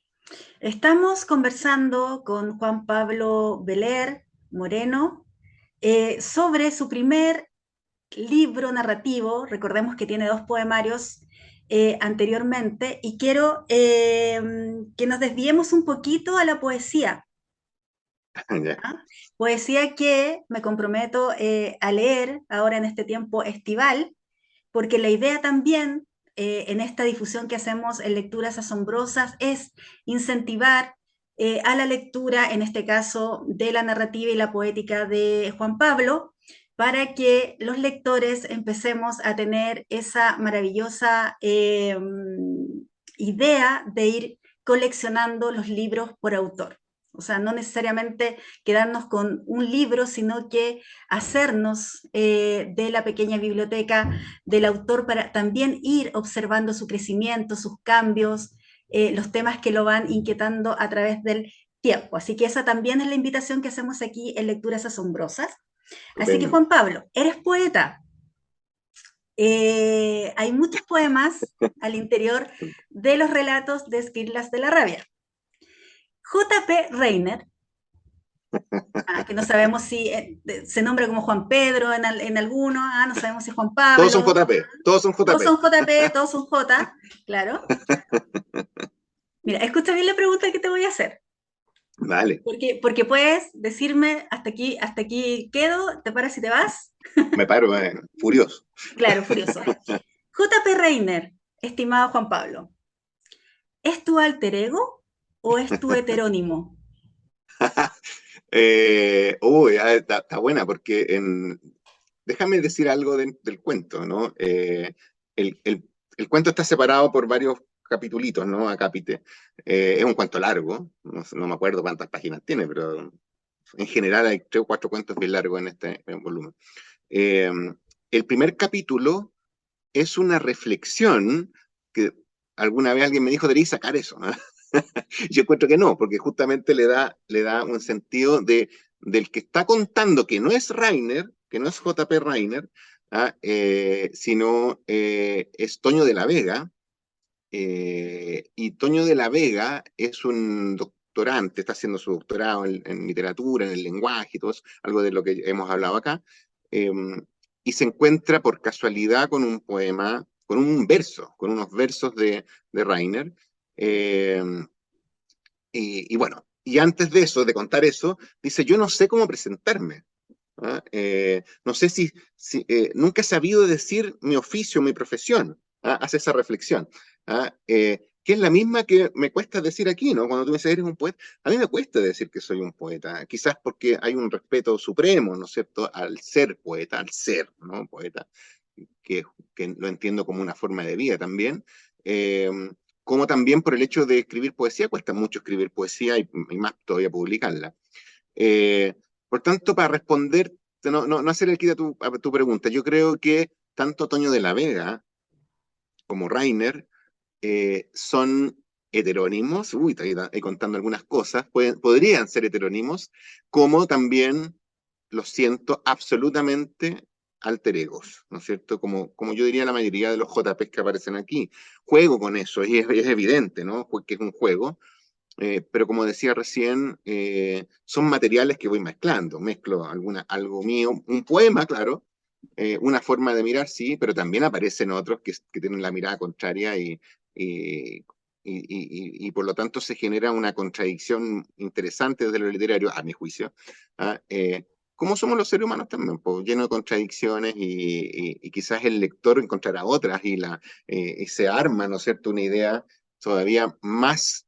Speaker 2: Estamos conversando con Juan Pablo Veler Moreno sobre su primer libro narrativo. Recordemos que tiene 2 poemarios anteriormente, y quiero que nos desviemos un poquito a la poesía.
Speaker 3: Ya.
Speaker 2: Poesía que me comprometo a leer ahora en este tiempo estival, porque la idea también en esta difusión que hacemos en Lecturas Asombrosas es incentivar a la lectura, en este caso de la narrativa y la poética de Juan Pablo, para que los lectores empecemos a tener esa maravillosa idea de ir coleccionando los libros por autor. O sea, no necesariamente quedarnos con un libro, sino que hacernos de la pequeña biblioteca del autor para también ir observando su crecimiento, sus cambios, los temas que lo van inquietando a través del tiempo. Así que esa también es la invitación que hacemos aquí en Lecturas Asombrosas. Así que
Speaker 3: Estupendo.
Speaker 2: Juan Pablo, eres poeta. Hay muchos poemas al interior de los relatos de Esquirlas de la Rabia. J.P. Reiner, que no sabemos si se nombra como Juan Pedro en alguno, no sabemos si Juan
Speaker 3: Todos son
Speaker 2: Pablo,
Speaker 3: JP, todos son
Speaker 2: todos
Speaker 3: JP.
Speaker 2: son JP, todos son J, claro. Mira, escucha bien la pregunta que te voy a hacer,
Speaker 3: Vale,
Speaker 2: porque puedes decirme hasta aquí quedo, te paras y te vas.
Speaker 3: me paro, furioso.
Speaker 2: Claro, furioso. J.P. Reiner, estimado Juan Pablo, ¿es tu alter ego o es tu heterónimo?
Speaker 3: Está buena porque déjame decir algo del cuento, ¿no? El cuento está separado por varios capitulitos, ¿no? Acápite. Es un cuento largo, no me acuerdo cuántas páginas tiene, pero en general hay 3 o 4 cuentos bien largos en este volumen. Eh, el primer capítulo es una reflexión que alguna vez alguien me dijo, debería sacar eso, ¿no? Yo encuentro que no, porque justamente le da un sentido del que está contando, que no es Reiner, que no es J.P. Reiner, sino es Toño de la Vega, y Toño de la Vega es un doctorante, está haciendo su doctorado en literatura, en el lenguaje y todo eso, algo de lo que hemos hablado acá, eh, y se encuentra por casualidad con un poema, con unos versos de Reiner, eh, y bueno, y antes de eso, de contar eso, dice, yo no sé cómo presentarme. No sé nunca he sabido decir mi oficio, mi profesión. Hace esa reflexión. Que es la misma que me cuesta decir aquí, ¿no? Cuando tú me dices, eres un poeta, a mí me cuesta decir que soy un poeta, quizás porque hay un respeto supremo, ¿no es cierto?, al ser poeta, al ser, ¿no? Poeta, que, que lo entiendo como una forma de vida también. Eh, como también por el hecho de escribir poesía, cuesta mucho escribir poesía y más todavía publicarla. Por tanto, para responder, no hacer el quid a tu pregunta, yo creo que tanto Toño de la Vega como Rainer son heterónimos, estoy ahí contando algunas cosas, podrían ser heterónimos, como también lo siento absolutamente alter egos, ¿no es cierto? Como yo diría la mayoría de los JPs que aparecen aquí. Juego con eso, y es evidente, ¿no? Porque es un juego, pero como decía recién, son materiales que voy mezclando. Mezclo algo mío, un poema, claro, una forma de mirar, sí, pero también aparecen otros que tienen la mirada contraria y, y por lo tanto se genera una contradicción interesante desde lo literario, a mi juicio. Como somos los seres humanos también, pues, lleno de contradicciones y quizás el lector encontrará otras y se arma, ¿no es cierto?, una idea todavía más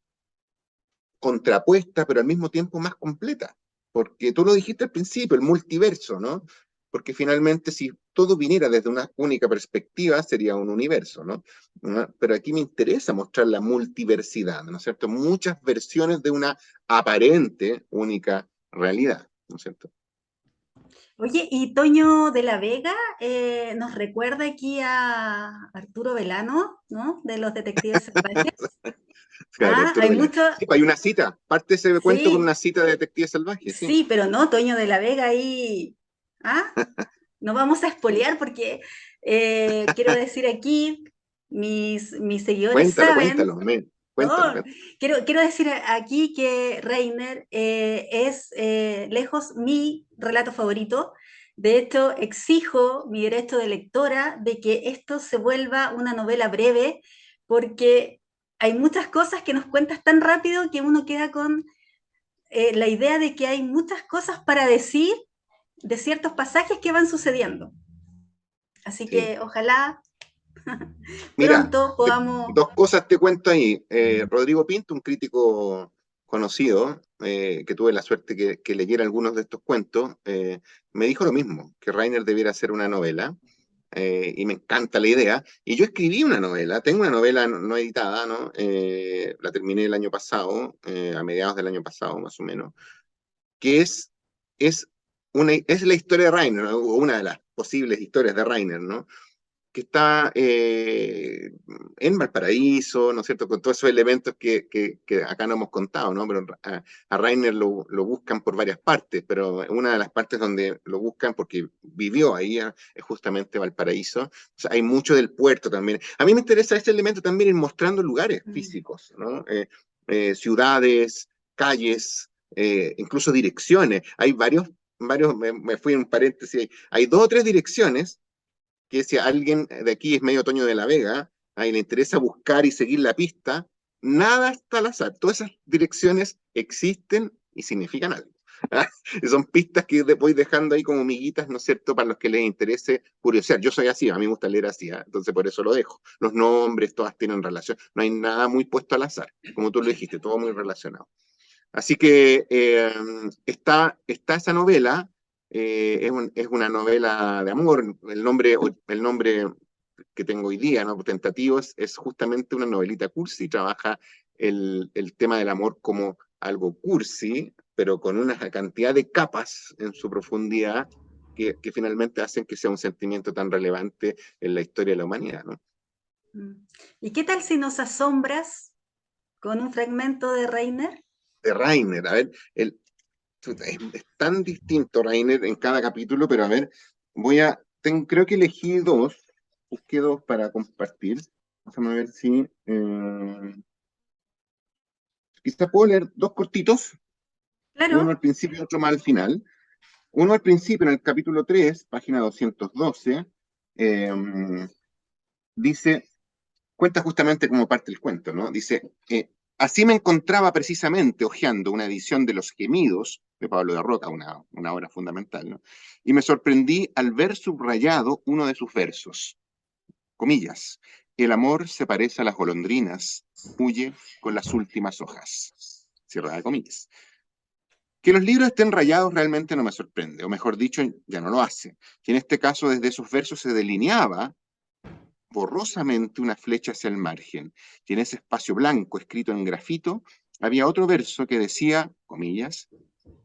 Speaker 3: contrapuesta, pero al mismo tiempo más completa. Porque tú lo dijiste al principio, el multiverso, ¿no? Porque finalmente si todo viniera desde una única perspectiva, sería un universo, ¿no? ¿No? Pero aquí me interesa mostrar la multiversidad, ¿no es cierto? Muchas versiones de una aparente única realidad, ¿no es cierto?
Speaker 2: Oye, y Toño de la Vega nos recuerda aquí a Arturo Velano, ¿no? De los Detectives Salvajes.
Speaker 3: Claro, Arturo
Speaker 2: Hay
Speaker 3: Velázquez.
Speaker 2: mucho,
Speaker 3: Sí, pues hay una cita, parte ese cuento con
Speaker 2: sí,
Speaker 3: una cita de Detective Salvaje, sí.
Speaker 2: sí, pero no, Toño de la Vega ahí, ¿ah? No vamos a espolear porque quiero decir aquí, mis seguidores
Speaker 3: Cuéntalo,
Speaker 2: saben
Speaker 3: cuéntalo, amén. Cuéntame,
Speaker 2: No, quiero decir aquí que Reiner es lejos mi relato favorito. De hecho, exijo mi derecho de lectora de que esto se vuelva una novela breve, porque hay muchas cosas que nos cuentas tan rápido que uno queda con la idea de que hay muchas cosas para decir de ciertos pasajes que van sucediendo. Así
Speaker 3: sí.
Speaker 2: que ojalá
Speaker 3: Mira,
Speaker 2: pronto podamos...
Speaker 3: dos cosas te cuento ahí. Rodrigo Pinto, un crítico conocido, que tuve la suerte que leyera algunos de estos cuentos, me dijo lo mismo, que Rainer debiera hacer una novela, y me encanta la idea. Y yo escribí una novela, tengo una novela no editada, ¿no? La terminé el año pasado, a mediados del año pasado más o menos, que es, es la historia de Rainer, ¿no? O una de las posibles historias de Rainer, ¿no? Que está en Valparaíso, ¿no es cierto?, con todos esos elementos que acá no hemos contado, ¿no? Pero a Rainer lo buscan por varias partes, pero una de las partes donde lo buscan, porque vivió ahí, es justamente Valparaíso. O sea, hay mucho del puerto también. A mí me interesa este elemento también en mostrando lugares físicos, ¿no? Ciudades, calles, incluso direcciones. Hay me fui en un paréntesis, hay dos o tres direcciones que si a alguien de aquí es medio Toño de la Vega, y le interesa buscar y seguir la pista, nada está al azar. Todas esas direcciones existen y significan algo. Son pistas que voy dejando ahí como miguitas, ¿no es cierto?, para los que les interese curiosear. Yo soy así, a mí me gusta leer así, entonces por eso lo dejo. Los nombres, todas tienen relación. No hay nada muy puesto al azar, como tú lo dijiste, todo muy relacionado. Así que está esa novela, es una novela de amor. El nombre que tengo hoy día, ¿no?, tentativo, es justamente una novelita cursi. Trabaja el tema del amor como algo cursi, pero con una cantidad de capas en su profundidad que finalmente hacen que sea un sentimiento tan relevante en la historia de la humanidad, ¿no?
Speaker 2: ¿Y qué tal si nos asombras con un fragmento de Reiner?
Speaker 3: De Rainer, a ver, es tan distinto Rainer en cada capítulo, pero a ver, creo que elegí dos, busqué dos para compartir. Déjame ver si, quizá puedo leer dos cortitos, uno
Speaker 2: Claro.
Speaker 3: al principio y otro más al final. Uno al principio, en el capítulo 3 página 212, eh, dice, cuenta justamente como parte del cuento, ¿no? Dice, así me encontraba precisamente hojeando una edición de Los Gemidos de Pablo de Roca, una obra fundamental, ¿no? Y me sorprendí al ver subrayado uno de sus versos, comillas, el amor se parece a las golondrinas, huye con las últimas hojas, cierra de comillas. Que los libros estén rayados realmente no me sorprende, o mejor dicho, ya no lo hace. Y en este caso, desde esos versos se delineaba borrosamente una flecha hacia el margen, y en ese espacio blanco escrito en grafito había otro verso que decía, comillas,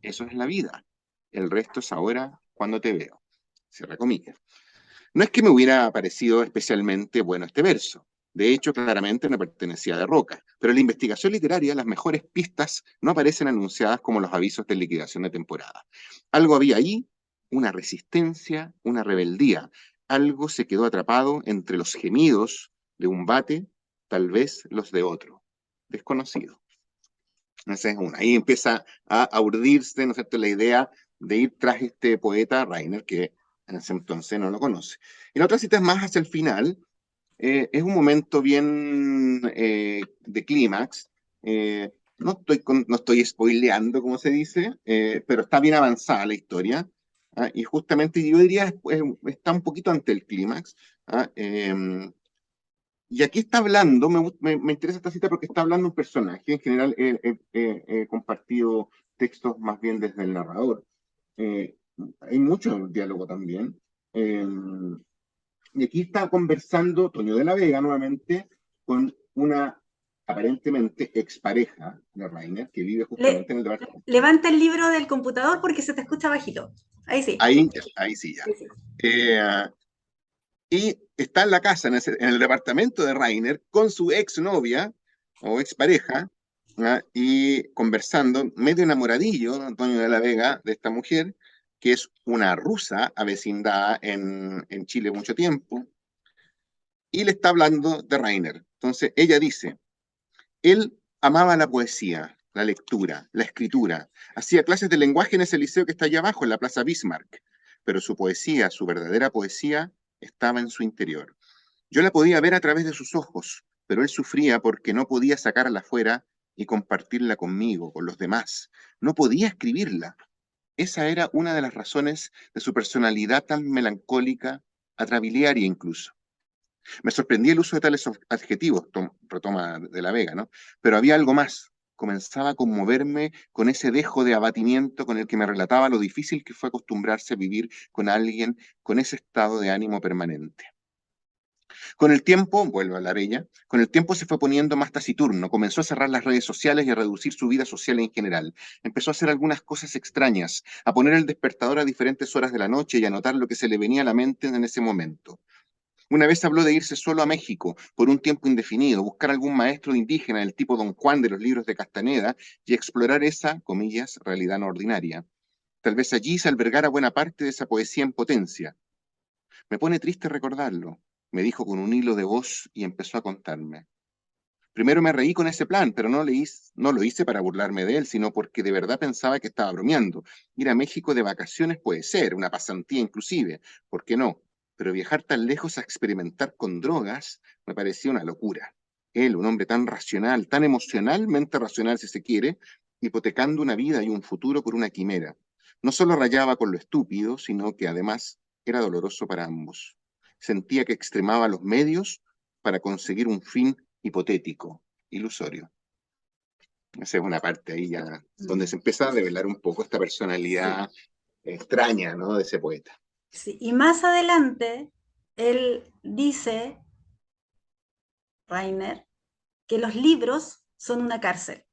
Speaker 3: eso es la vida, el resto es ahora cuando te veo, cierra comillas. No es que me hubiera parecido especialmente bueno este verso, de hecho claramente no pertenecía a De Roca, pero en la investigación literaria las mejores pistas no aparecen anunciadas como los avisos de liquidación de temporada. Algo había ahí, una resistencia, una rebeldía, algo se quedó atrapado entre los gemidos de un bate, tal vez los de otro, desconocido. Esa es una. Ahí empieza a urdirse, ¿no es cierto?, la idea de ir tras este poeta Rainer, que en ese entonces no lo conoce. Y la otra cita es más hacia el final, es un momento bien de clímax. No estoy spoileando, como se dice, pero está bien avanzada la historia. Y justamente yo diría, está un poquito ante el clímax. ¿Ah? Y aquí está hablando, me interesa esta cita porque está hablando un personaje. En general he compartido textos más bien desde el narrador. Eh, Hay mucho diálogo también. Eh, y aquí está conversando Toño de la Vega nuevamente con una aparentemente expareja de Rainer que vive justamente en el departamento.
Speaker 2: Levanta el libro del computador porque se te escucha bajito. Ahí sí.
Speaker 3: Ahí sí ya.
Speaker 2: Sí, sí.
Speaker 3: Eh, y está en la casa, en el departamento de Rainer, con su exnovia o expareja, ¿ah? Y conversando, medio enamoradillo, Antonio de la Vega, de esta mujer, que es una rusa avecindada en Chile mucho tiempo, y le está hablando de Rainer. Entonces ella dice, Él amaba la poesía, la lectura, la escritura. Hacía clases de lenguaje en ese liceo que está allá abajo, en la Plaza Bismarck. Pero su poesía, su verdadera poesía, estaba en su interior. Yo la podía ver a través de sus ojos, pero él sufría porque no podía sacarla afuera y compartirla conmigo, con los demás. No podía escribirla. Esa era una de las razones de su personalidad tan melancólica, atrabiliaria incluso. Me sorprendía el uso de tales adjetivos, retoma de la Vega, ¿no? Pero había algo más. Comenzaba a conmoverme con ese dejo de abatimiento con el que me relataba lo difícil que fue acostumbrarse a vivir con alguien con ese estado de ánimo permanente. Con el tiempo, vuelve a hablar ella, con el tiempo se fue poniendo más taciturno, comenzó a cerrar las redes sociales y a reducir su vida social en general. Empezó a hacer algunas cosas extrañas, a poner el despertador a diferentes horas de la noche y a anotar lo que se le venía a la mente en ese momento. Una vez habló de irse solo a México por un tiempo indefinido, buscar algún maestro indígena del tipo Don Juan de los libros de Castaneda y explorar esa, comillas, realidad no ordinaria. Tal vez allí se albergara buena parte de esa poesía en potencia. Me pone triste recordarlo, me dijo con un hilo de voz y empezó a contarme. Primero me reí con ese plan, pero no lo hice para burlarme de él, sino porque de verdad pensaba que estaba bromeando. Ir a México de vacaciones puede ser, una pasantía inclusive, ¿por qué no? Pero viajar tan lejos a experimentar con drogas me parecía una locura. Él, un hombre tan racional, tan emocionalmente racional si se quiere, hipotecando una vida y un futuro por una quimera. No solo rayaba con lo estúpido, sino que además era doloroso para ambos. Sentía que extremaba los medios para conseguir un fin hipotético, ilusorio. Esa es una parte ahí ya donde se empieza a develar un poco esta personalidad extraña, ¿no? De ese poeta.
Speaker 2: Sí, y más adelante, él dice, Rainer, que los libros son una cárcel.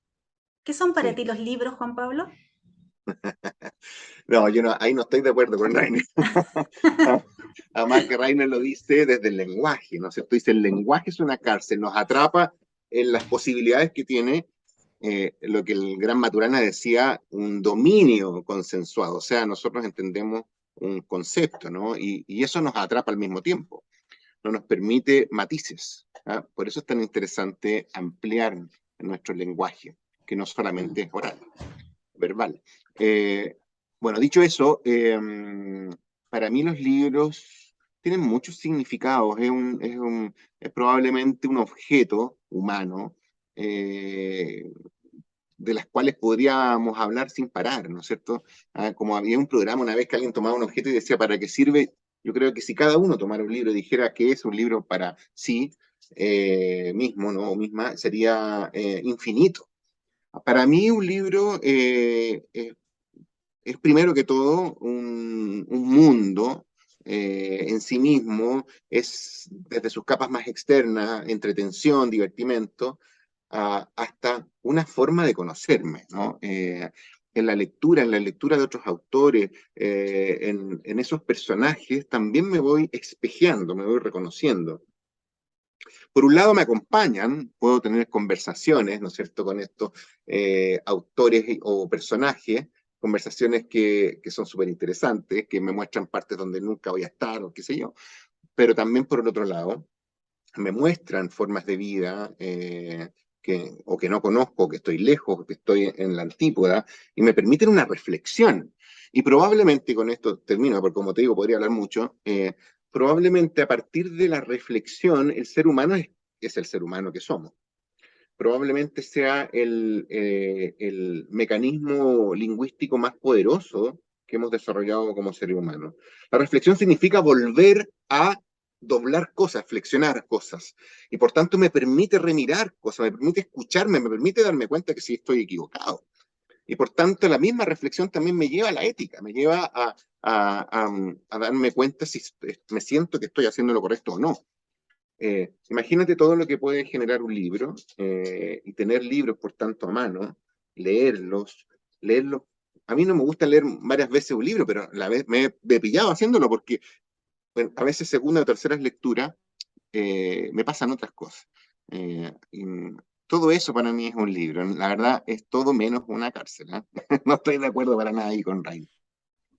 Speaker 2: ¿Qué son para
Speaker 3: Sí.
Speaker 2: ti los libros, Juan Pablo?
Speaker 3: No, yo no, ahí no estoy de acuerdo con Rainer. Además que Rainer lo dice desde el lenguaje, ¿no es cierto? Dice, el lenguaje es una cárcel, nos atrapa en las posibilidades que tiene lo que el gran Maturana decía, un dominio consensuado. O sea, nosotros entendemos un concepto, ¿no? Y eso nos atrapa al mismo tiempo, no nos permite matices. ¿Ah? Por eso es tan interesante ampliar nuestro lenguaje, que no solamente es oral, verbal. Bueno, dicho eso, para mí los libros tienen muchos significados. Es probablemente un objeto humano de las cuales podríamos hablar sin parar, ¿no es cierto? Ah, como había un programa una vez que alguien tomaba un objeto y decía, ¿para qué sirve? Yo creo que si cada uno tomara un libro y dijera que es un libro para sí mismo, ¿no? O misma, sería infinito. Para mí un libro es primero que todo un mundo en sí mismo, es desde sus capas más externas, entretención, divertimento, hasta una forma de conocerme, ¿no? En la lectura de otros autores, en esos personajes, también me voy espejeando, me voy reconociendo. Por un lado me acompañan, puedo tener conversaciones, ¿no es cierto?, con estos autores o personajes, conversaciones que son súper interesantes, que me muestran partes donde nunca voy a estar o qué sé yo, pero también por el otro lado me muestran formas de vida o que no conozco, que estoy lejos, que estoy en la antípoda, y me permiten una reflexión. Y probablemente con esto termino, porque como te digo, podría hablar mucho, probablemente a partir de la reflexión, el ser humano es el ser humano que somos. Probablemente sea el mecanismo lingüístico más poderoso que hemos desarrollado como seres humanos. La reflexión significa volver a doblar cosas, flexionar cosas, y por tanto me permite remirar cosas, me permite escucharme, me permite darme cuenta que sí estoy equivocado. Y por tanto, la misma reflexión también me lleva a la ética, me lleva a darme cuenta si me siento que estoy haciendo lo correcto o no. Imagínate todo lo que puede generar un libro y tener libros, por tanto, a mano, leerlos. A mí no me gusta leer varias veces un libro, pero la vez me he pillado haciéndolo porque bueno, a veces segunda o terceras lecturas me pasan otras cosas. Y todo eso para mí es un libro. La verdad es todo menos una cárcel. ¿Eh? No estoy de acuerdo para nada ahí con Rain.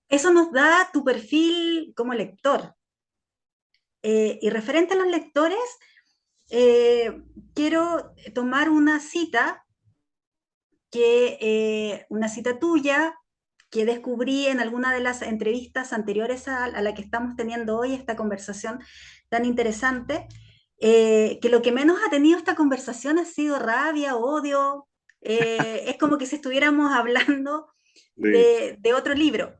Speaker 2: Eso nos da tu perfil como lector. Y referente a los lectores, ¿qué quiero tomar una cita tuya que descubrí en alguna de las entrevistas anteriores a la que estamos teniendo hoy, esta conversación tan interesante, que lo que menos ha tenido esta conversación ha sido rabia, odio, es como que si estuviéramos hablando
Speaker 3: Sí.
Speaker 2: de otro libro,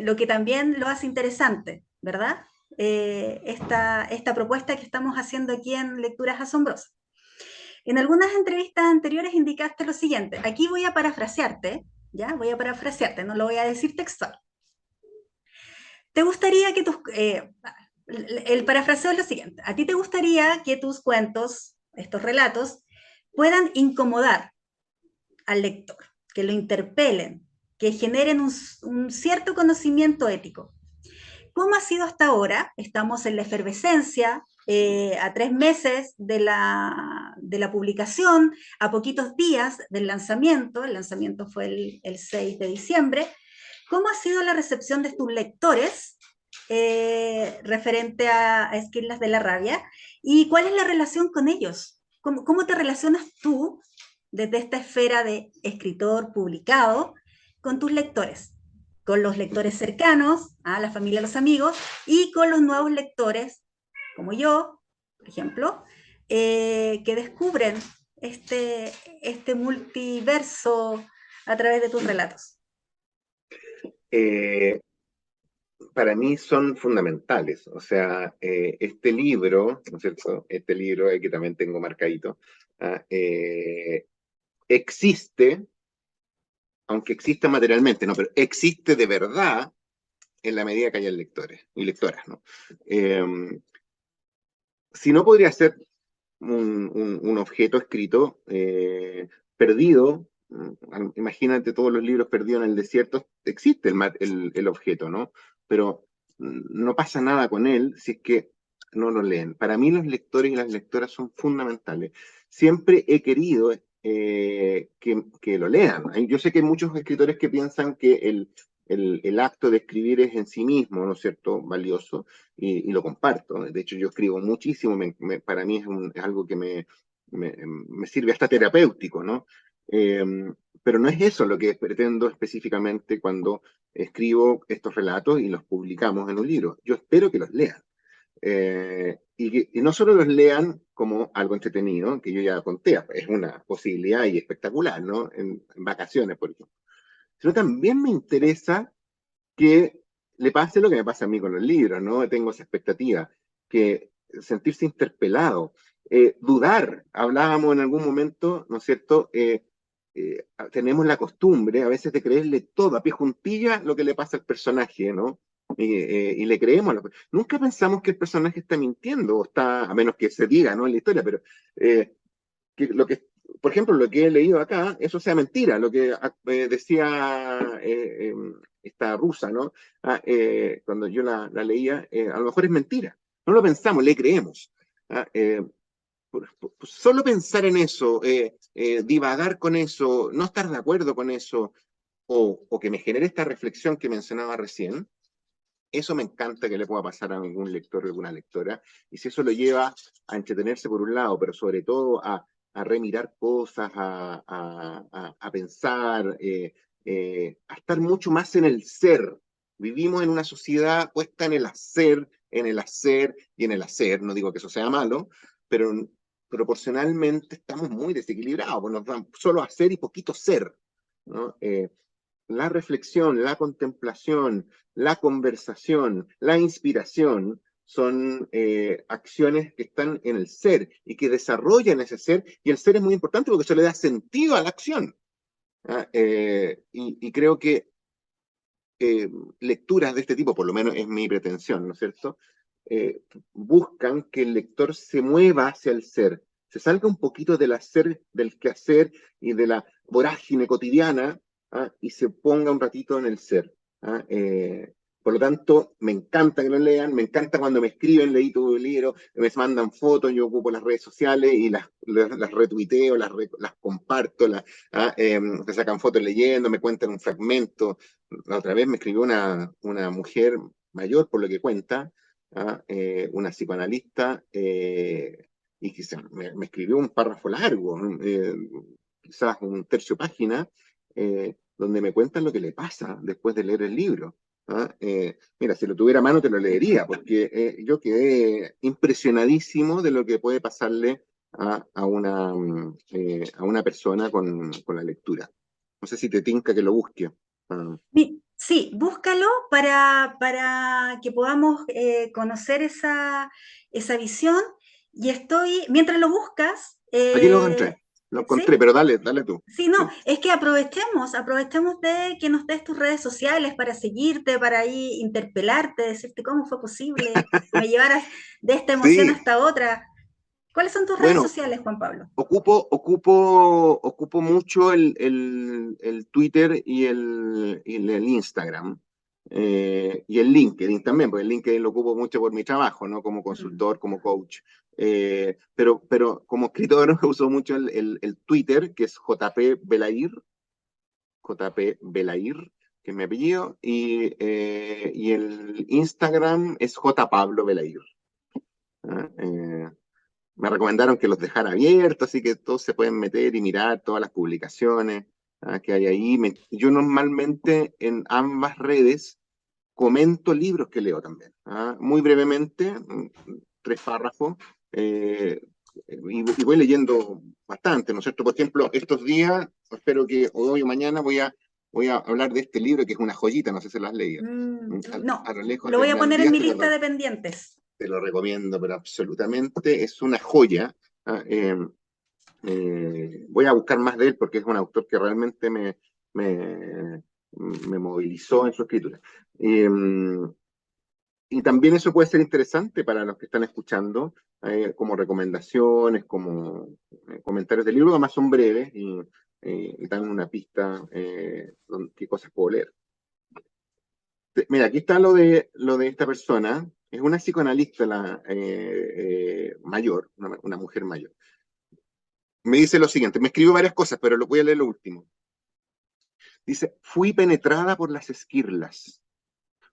Speaker 2: lo que también lo hace interesante, ¿verdad? Esta propuesta que estamos haciendo aquí en Lecturas Asombrosas. En algunas entrevistas anteriores indicaste lo siguiente, aquí voy a parafrasearte, ¿ya? Voy a parafrasearte, no lo voy a decir textual. ¿Te gustaría que el parafraseo es lo siguiente, a ti te gustaría que tus cuentos, estos relatos, puedan incomodar al lector, que lo interpelen, que generen un cierto conocimiento ético? ¿Cómo ha sido hasta ahora? Estamos en la efervescencia, a 3 meses de la publicación, a poquitos días del lanzamiento, el lanzamiento fue el 6 de diciembre. ¿Cómo ha sido la recepción de tus lectores referente a Esquirlas de la Rabia? ¿Y cuál es la relación con ellos? ¿Cómo te relacionas tú desde esta esfera de escritor publicado con tus lectores? Con los lectores cercanos, a la familia, los amigos, y con los nuevos lectores, como yo, por ejemplo, que descubren este multiverso a través de tus relatos.
Speaker 3: Eh, para mí son fundamentales. O sea, este libro, ¿no es cierto? Este libro que también tengo marcadito, existe, aunque exista materialmente, ¿no? Pero existe de verdad en la medida que haya lectores y lectoras, ¿no? Si no, podría ser un objeto escrito perdido. Imagínate todos los libros perdidos en el desierto, existe el objeto, ¿no? Pero no pasa nada con él si es que no lo leen. Para mí los lectores y las lectoras son fundamentales. Siempre he querido que lo lean. Yo sé que hay muchos escritores que piensan que el acto de escribir es en sí mismo, ¿no es cierto?, valioso, y lo comparto. De hecho, yo escribo muchísimo, para mí es algo que me sirve hasta terapéutico, ¿no? Eh, pero no es eso lo que pretendo específicamente cuando escribo estos relatos y los publicamos en un libro. Yo espero que los lean. Y no solo los lean como algo entretenido, que yo ya conté, es una posibilidad y espectacular, ¿no? En vacaciones, por ejemplo. Sino también me interesa que le pase lo que me pasa a mí con los libros, ¿no? Tengo esa expectativa, que sentirse interpelado, dudar. Hablábamos en algún momento, ¿no es cierto? Tenemos la costumbre a veces de creerle todo a pie juntilla lo que le pasa al personaje, ¿no? Y le creemos. Nunca pensamos que el personaje está mintiendo, o está, a menos que se diga, ¿no? En la historia, pero que lo que, por ejemplo, lo que he leído acá, eso sea mentira, lo que decía esta rusa, ¿no? Cuando yo la leía, a lo mejor es mentira. No lo pensamos, le creemos. ¿Ah? Solo pensar en eso, divagar con eso, no estar de acuerdo con eso, o que me genere esta reflexión que mencionaba recién, eso me encanta que le pueda pasar a algún lector o alguna lectora. Y si eso lo lleva a entretenerse por un lado, pero sobre todo a remirar cosas, a pensar, a estar mucho más en el ser. Vivimos en una sociedad puesta en el hacer y en el hacer. No digo que eso sea malo, pero proporcionalmente estamos muy desequilibrados, pues nos dan solo hacer y poquito ser, ¿no? La reflexión, la contemplación, la conversación, la inspiración son acciones que están en el ser y que desarrollan ese ser, y el ser es muy importante porque eso le da sentido a la acción. ¿Ah? Y creo que lecturas de este tipo, por lo menos es mi pretensión, ¿no es cierto?, buscan que el lector se mueva hacia el ser, se salga un poquito del hacer, del quehacer y de la vorágine cotidiana, ¿ah? Y se ponga un ratito en el ser. ¿Ah? Por lo tanto, me encanta que lo lean, me encanta cuando me escriben, leí tu libro, me mandan fotos, yo ocupo las redes sociales y las retuiteo, las comparto, me sacan fotos leyendo, me cuentan un fragmento. La otra vez me escribió una mujer mayor, por lo que cuenta, una psicoanalista, y quizás me escribió un párrafo largo, quizás un tercio página, donde me cuentan lo que le pasa después de leer el libro. ¿Ah? Mira, si lo tuviera a mano te lo leería, porque yo quedé impresionadísimo de lo que puede pasarle a una persona con la lectura. No sé si te tinca que lo busque. Ah,
Speaker 2: Sí, búscalo para que podamos conocer esa visión. Y mientras lo buscas,
Speaker 3: aquí lo
Speaker 2: ¿sí?
Speaker 3: encontré, pero dale tú.
Speaker 2: Sí, no,
Speaker 3: Sí.
Speaker 2: es que aprovechemos de que nos des tus redes sociales para seguirte, para ahí interpelarte, decirte cómo fue posible que me llevaras de esta emoción
Speaker 3: Sí,
Speaker 2: hasta otra. ¿Cuáles son tus redes
Speaker 3: bueno,
Speaker 2: sociales, Juan Pablo?
Speaker 3: ocupo mucho el Twitter y el Instagram. Y el LinkedIn también, porque el LinkedIn lo ocupo mucho por mi trabajo, ¿no? Como
Speaker 2: Mm.
Speaker 3: consultor, como coach. Pero como escritor uso mucho el Twitter, que es JP Belair, que es mi apellido, y el Instagram es J. Pablo Belair. ¿Ah? Me recomendaron que los dejara abiertos, así que todos se pueden meter y mirar todas las publicaciones que hay ahí. Yo normalmente en ambas redes comento libros que leo también. Muy brevemente, 3 párrafos, y voy leyendo bastante, ¿no es cierto? Por ejemplo, estos días, espero que hoy o mañana voy a hablar de este libro que es una joyita, no sé si lo has leído. A
Speaker 2: No,
Speaker 3: lo lejos
Speaker 2: lo
Speaker 3: de
Speaker 2: voy a
Speaker 3: Hernán
Speaker 2: poner en
Speaker 3: Díaz,
Speaker 2: mi lista de pendientes.
Speaker 3: te lo recomiendo, pero absolutamente es una joya. ¿Ah? Voy a buscar más de él porque es un autor que realmente me, me movilizó en su escritura. Eh, y también eso puede ser interesante para los que están escuchando, como recomendaciones, como comentarios del libro, además son breves y dan una pista qué cosas puedo leer. Mira, aquí está lo de esta persona. Es una psicoanalista mayor, una mujer mayor. Me dice lo siguiente, me escribió varias cosas, pero voy a leer lo último. Dice, fui penetrada por las esquirlas,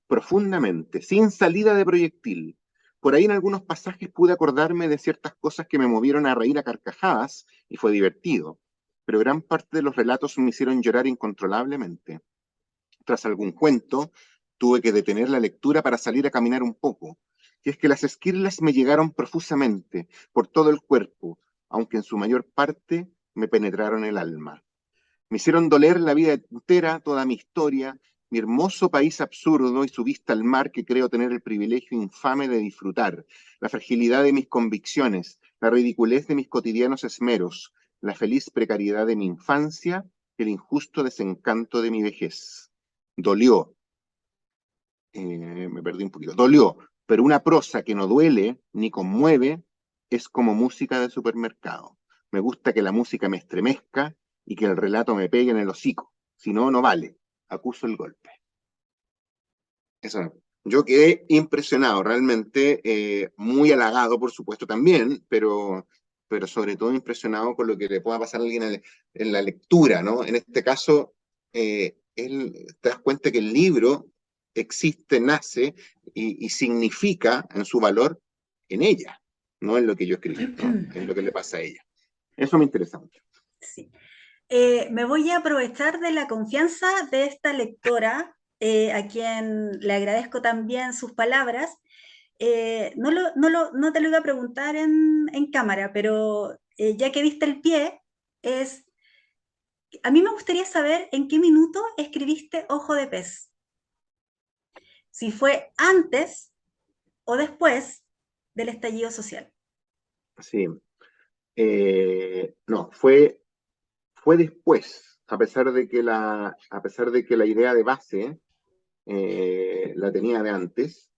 Speaker 3: profundamente, sin salida de proyectil. Por ahí en algunos pasajes pude acordarme de ciertas cosas que me movieron a reír a carcajadas y fue divertido, pero gran parte de los relatos me hicieron llorar incontrolablemente. Tras algún cuento, tuve que detener la lectura para salir a caminar un poco. Y es que las esquirlas me llegaron profusamente, por todo el cuerpo, aunque en su mayor parte me penetraron el alma. Me hicieron doler la vida entera, toda mi historia, mi hermoso país absurdo y su vista al mar que creo tener el privilegio infame de disfrutar, la fragilidad de mis convicciones, la ridiculez de mis cotidianos esmeros, la feliz precariedad de mi infancia y el injusto desencanto de mi vejez. Dolió, me perdí un poquito, dolió, pero una prosa que no duele ni conmueve es como música de supermercado. Me gusta que la música me estremezca y que el relato me pegue en el hocico. Si no, no vale. Acuso el golpe. Eso. Yo quedé impresionado, realmente, muy halagado, por supuesto, también, pero sobre todo impresionado con lo que le pueda pasar a alguien en la lectura, ¿no? En este caso, te das cuenta que el libro existe, nace y significa en su valor en ella, no en lo que yo escribí, ¿no? En lo que le pasa a ella. Eso me interesa mucho.
Speaker 2: Sí. Me voy a aprovechar de la confianza de esta lectora, a quien le agradezco también sus palabras. No te lo iba a preguntar en cámara, pero ya que diste el pie, a mí me gustaría saber en qué minuto escribiste Ojo de Pez. Si fue antes o después del estallido social.
Speaker 3: Sí. No, fue después, a pesar de que la idea de base la tenía de antes.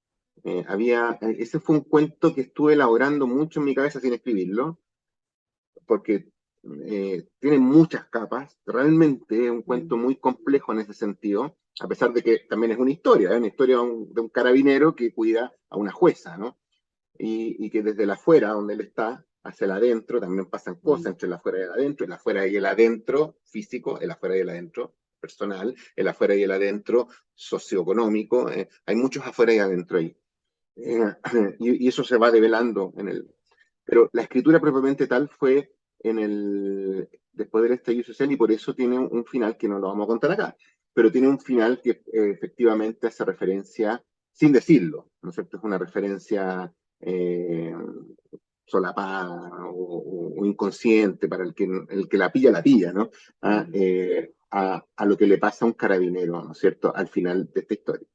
Speaker 3: Ese fue un cuento que estuve elaborando mucho en mi cabeza sin escribirlo, porque tiene muchas capas. Realmente es un cuento muy complejo en ese sentido, a pesar de que también es una historia de un carabinero que cuida a una jueza, ¿no? Y que desde la afuera, donde él está, hacia el adentro, también pasan cosas entre el afuera y el adentro, el afuera y el adentro físico, el afuera y el adentro personal, el afuera y el adentro socioeconómico. Hay muchos afuera y adentro ahí. Y eso se va develando en el... Pero la escritura propiamente tal fue después del estallido social y por eso tiene un final que no lo vamos a contar acá, pero tiene un final que efectivamente hace referencia, sin decirlo, ¿no es cierto? Es una referencia solapada o inconsciente para el que la pilla, ¿no? A lo que le pasa a un carabinero, ¿no es cierto?, al final de esta historia.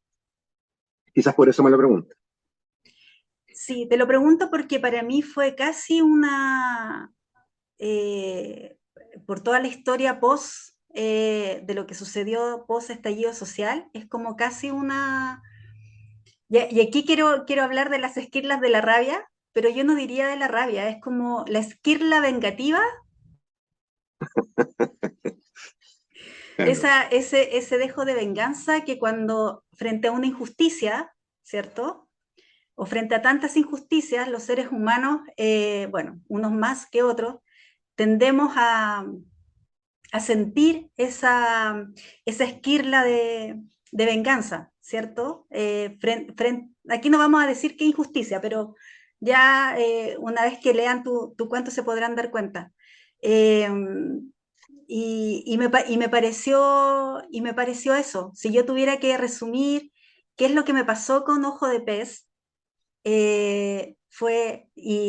Speaker 3: Quizás por eso me lo pregunto.
Speaker 2: Sí, te lo pregunto porque para mí fue casi por toda la historia de lo que sucedió post estallido social, es como casi y aquí quiero hablar de las esquirlas de la rabia, pero yo no diría de la rabia, es como la esquirla vengativa,
Speaker 3: Claro.
Speaker 2: ese dejo de venganza que cuando frente a una injusticia, ¿cierto? O frente a tantas injusticias, los seres humanos, bueno, unos más que otros, tendemos a sentir esa esquirla de venganza, ¿cierto? Aquí no vamos a decir qué injusticia, pero ya una vez que lean tu cuento se podrán dar cuenta. Eh, y me pareció eso. Si yo tuviera que resumir qué es lo que me pasó con Ojo de Pez, y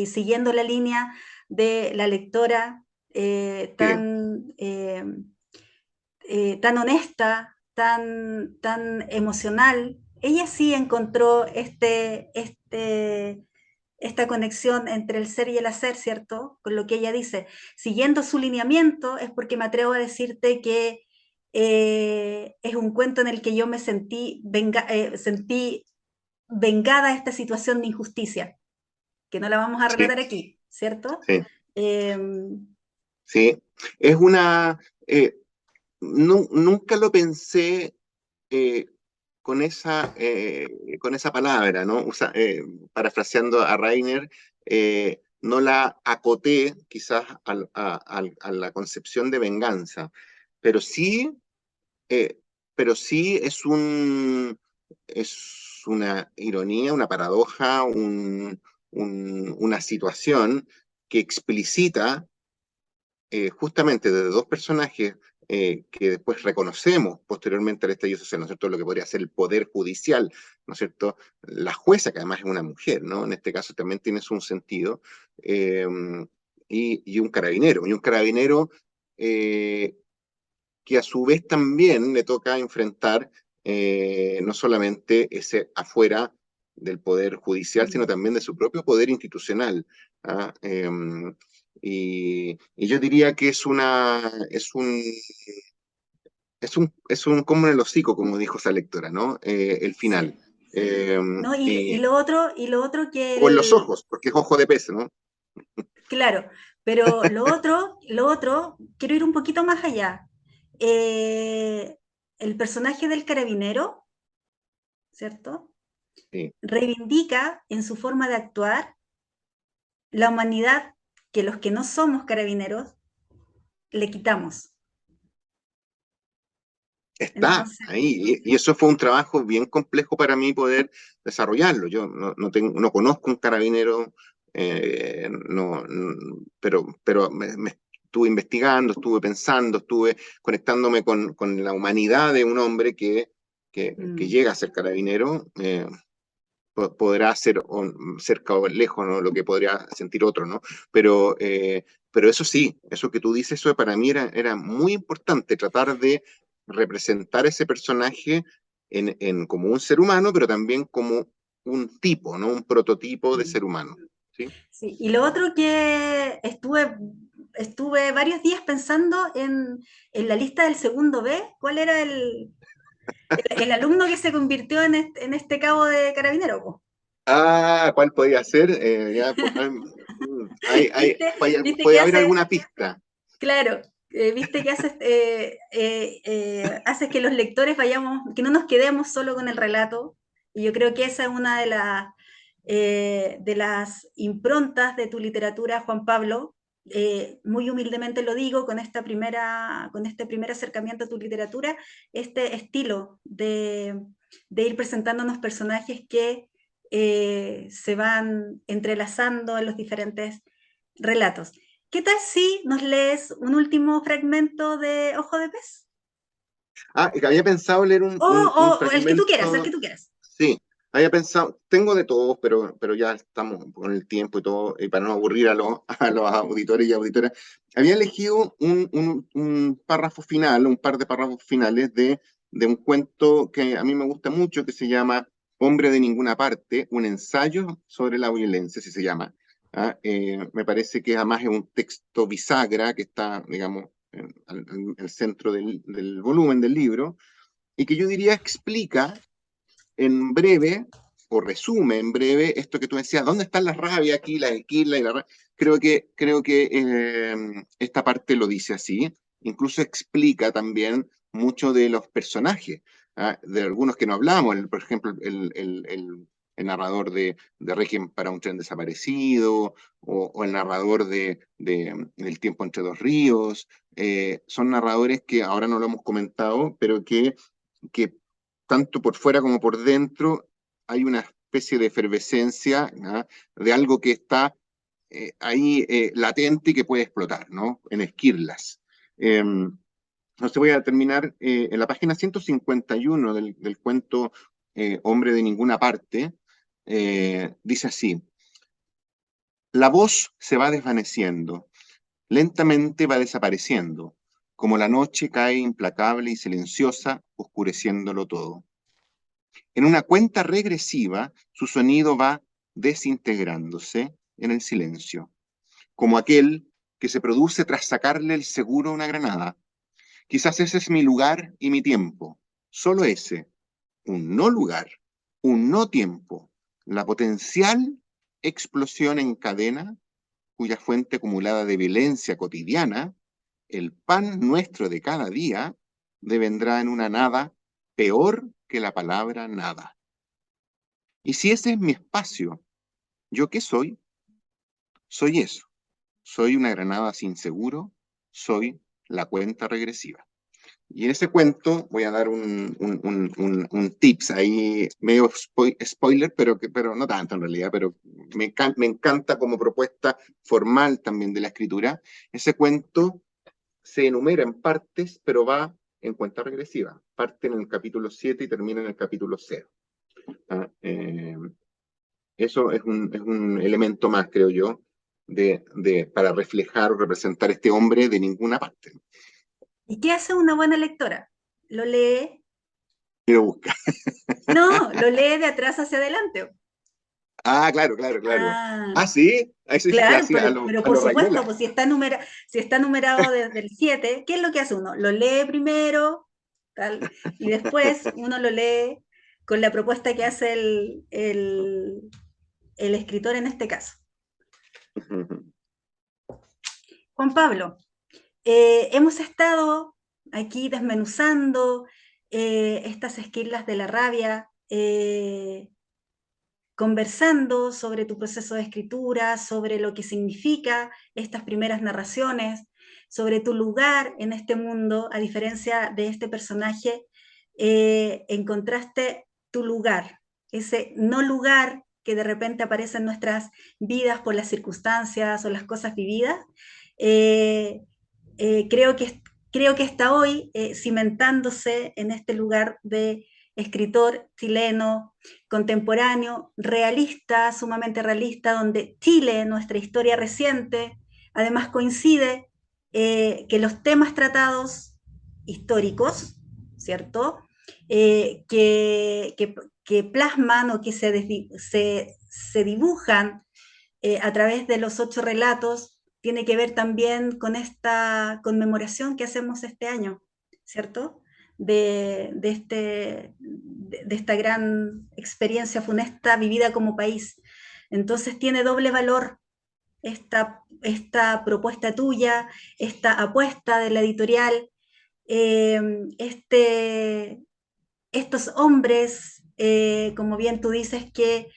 Speaker 2: siguiendo la línea de la lectora
Speaker 3: Sí,
Speaker 2: tan honesta, tan emocional, ella sí encontró esta conexión entre el ser y el hacer, ¿cierto? Con lo que ella dice. Siguiendo su lineamiento, es porque me atrevo a decirte que es un cuento en el que yo me sentí vengada a esta situación de injusticia, que no la vamos a
Speaker 3: sí,
Speaker 2: relatar aquí, ¿cierto?
Speaker 3: sí,
Speaker 2: Eh,
Speaker 3: sí. Es nunca lo pensé eh, con esa palabra, ¿no? Parafraseando a Rainer, no la acoté quizás a la concepción de venganza, pero sí, eh, pero sí es una ironía, una paradoja, una situación que explicita justamente de dos personajes que después reconocemos posteriormente al estallido social, ¿no es cierto? Lo que podría ser el poder judicial, ¿no es cierto? La jueza, que además es una mujer, ¿no? En este caso también tiene un sentido, eh, y un carabinero eh, que a su vez también le toca enfrentar no solamente ese afuera del poder judicial, sino también de su propio poder institucional. ¿Ah? Y yo diría que es un como en el hocico, como dijo esa lectora, ¿no? El final.
Speaker 2: sí, ¿no? Y lo otro que
Speaker 3: O en los ojos, porque es ojo de pez, ¿no?
Speaker 2: claro, pero lo otro, quiero ir un poquito más allá. Eh, el personaje del carabinero, ¿cierto?
Speaker 3: Sí,
Speaker 2: Reivindica en su forma de actuar la humanidad que los que no somos carabineros le quitamos.
Speaker 3: está
Speaker 2: Entonces,
Speaker 3: ahí. Y eso fue un trabajo bien complejo para mí poder desarrollarlo. Yo no conozco un carabinero, pero me estuve investigando, estuve pensando, estuve conectándome con la humanidad de un hombre que
Speaker 2: mm,
Speaker 3: llega a ser carabinero. Podrá ser cerca o lejos, ¿no? Lo que podría sentir otro, ¿no? Pero eso sí, eso que tú dices, eso para mí era muy importante, tratar de representar ese personaje como un ser humano, pero también como un tipo, ¿no? Un prototipo de ser
Speaker 2: mm.
Speaker 3: humano, ¿sí?
Speaker 2: Sí, y lo otro que estuve varios días pensando en la lista del segundo B, ¿cuál era el alumno que se convirtió en este cabo de carabinero, po?
Speaker 3: Ah, ¿cuál podría ser?
Speaker 2: ¿Viste que
Speaker 3: Puede haber
Speaker 2: hace,
Speaker 3: alguna pista.
Speaker 2: claro, viste que haces que los lectores que no nos quedemos solo con el relato, y yo creo que esa es una de las improntas de tu literatura, Juan Pablo. Muy humildemente lo digo con este primer acercamiento a tu literatura, este estilo de ir presentándonos personajes que se van entrelazando en los diferentes relatos. ¿Qué tal si nos lees un último fragmento de Ojo de Pez?
Speaker 3: Que había pensado leer un
Speaker 2: O el que tú quieras, el
Speaker 3: fragmento.
Speaker 2: que tú quieras.
Speaker 3: Sí, había pensado, tengo de todos, pero ya estamos con el tiempo y todo, y para no aburrir a los auditores y auditoras, había elegido un párrafo final, un par de párrafos finales de un cuento que a mí me gusta mucho, que se llama Hombre de ninguna parte, un ensayo sobre la violencia, así se llama. Me parece que además es un texto bisagra que está, digamos, en el centro del volumen del libro, y que yo diría explica en breve, o resume en breve, esto que tú decías, ¿dónde están las rabias aquí, la esquila y la rabia? Creo que esta parte lo dice así, incluso explica también mucho de los personajes, de algunos que no hablamos, por ejemplo, el narrador de Requiem para un tren desaparecido, o el narrador del Tiempo entre dos ríos, son narradores que ahora no lo hemos comentado, pero que tanto por fuera como por dentro hay una especie de efervescencia, ¿no? De algo que está ahí latente y que puede explotar, ¿no? En esquirlas. Entonces voy a terminar en la página 151 del cuento Hombre de ninguna parte. Dice así: la voz se va desvaneciendo, lentamente va desapareciendo, como la noche cae implacable y silenciosa, oscureciéndolo todo. En una cuenta regresiva, su sonido va desintegrándose en el silencio, como aquel que se produce tras sacarle el seguro a una granada. Quizás ese es mi lugar y mi tiempo, solo ese, un no lugar, un no tiempo, la potencial explosión en cadena, cuya fuente acumulada de violencia cotidiana, el pan nuestro de cada día, devendrá en una nada peor que la palabra nada. Y si ese es mi espacio, ¿yo qué soy? Soy eso. Soy una granada sin seguro, soy la cuenta regresiva. Y en ese cuento voy a dar un tips ahí, medio spoiler, pero no tanto en realidad, pero me encanta como propuesta formal también de la escritura. Ese cuento se enumera en partes, pero va en cuenta regresiva. Parte en el capítulo 7 y termina en el capítulo 0. Eso es un elemento más, creo yo, para reflejar o representar este hombre de ninguna parte.
Speaker 2: ¿Y qué hace una buena lectora? Lo lee,
Speaker 3: Y lo busca.
Speaker 2: no, lo lee de atrás hacia adelante.
Speaker 3: Claro, claro, claro.
Speaker 2: Ah,
Speaker 3: Sí, eso es
Speaker 2: claro,
Speaker 3: así
Speaker 2: pero
Speaker 3: a
Speaker 2: por
Speaker 3: lo
Speaker 2: supuesto,
Speaker 3: Rayuela.
Speaker 2: pues si está numerado desde el 7, ¿qué es lo que hace uno? Lo lee primero, tal, y después uno lo lee con la propuesta que hace el escritor en este caso. Juan Pablo, hemos estado aquí desmenuzando estas esquilas de la rabia, conversando sobre tu proceso de escritura, sobre lo que significa estas primeras narraciones, sobre tu lugar en este mundo, a diferencia de este personaje, encontraste tu lugar, ese no lugar que de repente aparece en nuestras vidas por las circunstancias o las cosas vividas. Eh, creo que está hoy cimentándose en este lugar de escritor chileno, contemporáneo, realista, sumamente realista, donde Chile, nuestra historia reciente, además coincide que los temas tratados históricos, ¿cierto? Que plasman o que se dibujan a través de los 8 relatos, tiene que ver también con esta conmemoración que hacemos este año, ¿cierto? De esta gran experiencia funesta vivida como país. Entonces tiene doble valor esta propuesta tuya, esta apuesta de la editorial, eh, este, estos hombres, como bien tú dices, que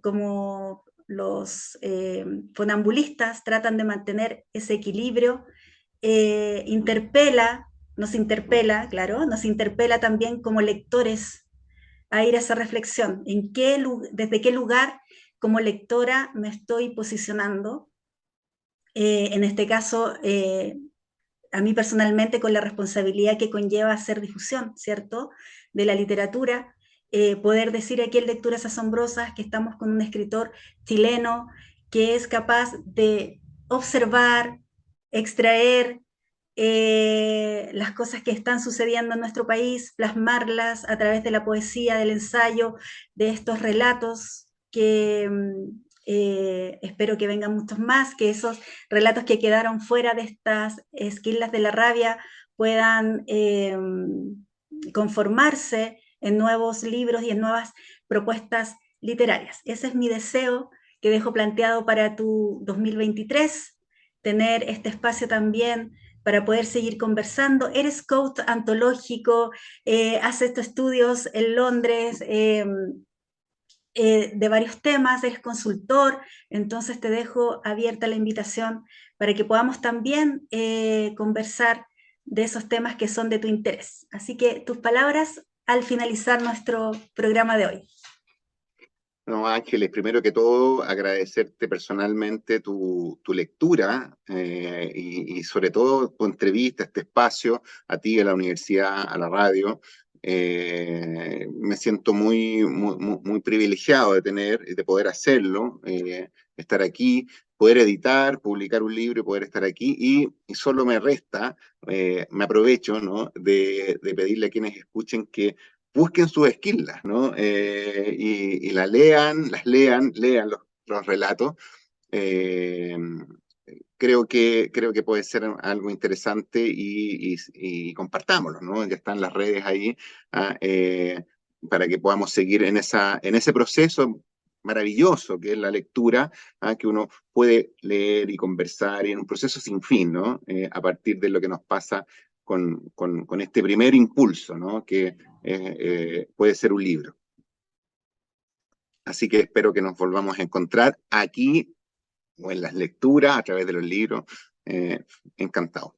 Speaker 2: como los funambulistas tratan de mantener ese equilibrio, nos interpela, claro, nos interpela también como lectores a ir a esa reflexión, desde qué lugar como lectora me estoy posicionando. En este caso, a mí personalmente, con la responsabilidad que conlleva hacer difusión, ¿cierto?, de la literatura, poder decir aquí en Lecturas Asombrosas que estamos con un escritor chileno que es capaz de observar, extraer las cosas que están sucediendo en nuestro país, plasmarlas a través de la poesía, del ensayo, de estos relatos que espero que vengan muchos más, que esos relatos que quedaron fuera de estas esquilas de la rabia puedan conformarse en nuevos libros y en nuevas propuestas literarias. Ese es mi deseo que dejo planteado para tu 2023, tener este espacio también para poder seguir conversando. Eres coach antológico, haces estos estudios en Londres de varios temas, eres consultor, entonces te dejo abierta la invitación para que podamos también conversar de esos temas que son de tu interés. Así que tus palabras al finalizar nuestro programa de hoy.
Speaker 3: No, Ángeles, primero que todo, agradecerte personalmente tu lectura y sobre todo tu entrevista, este espacio, a ti, a la universidad, a la radio. Me siento muy privilegiado de poder hacerlo, estar aquí, poder editar, publicar un libro y poder estar aquí. Y solo me resta, me aprovecho, ¿no?, de pedirle a quienes escuchen que busquen sus esquilas, ¿no? Y las lean los relatos. Creo que puede ser algo interesante y compartámoslo, ¿no? Ya están las redes ahí para que podamos seguir en ese proceso maravilloso que es la lectura, que uno puede leer y conversar, y en un proceso sin fin, ¿no? A partir de lo que nos pasa con este primer impulso, ¿no?, que puede ser un libro. Así que espero que nos volvamos a encontrar aquí o en las lecturas, a través de los libros. Encantado.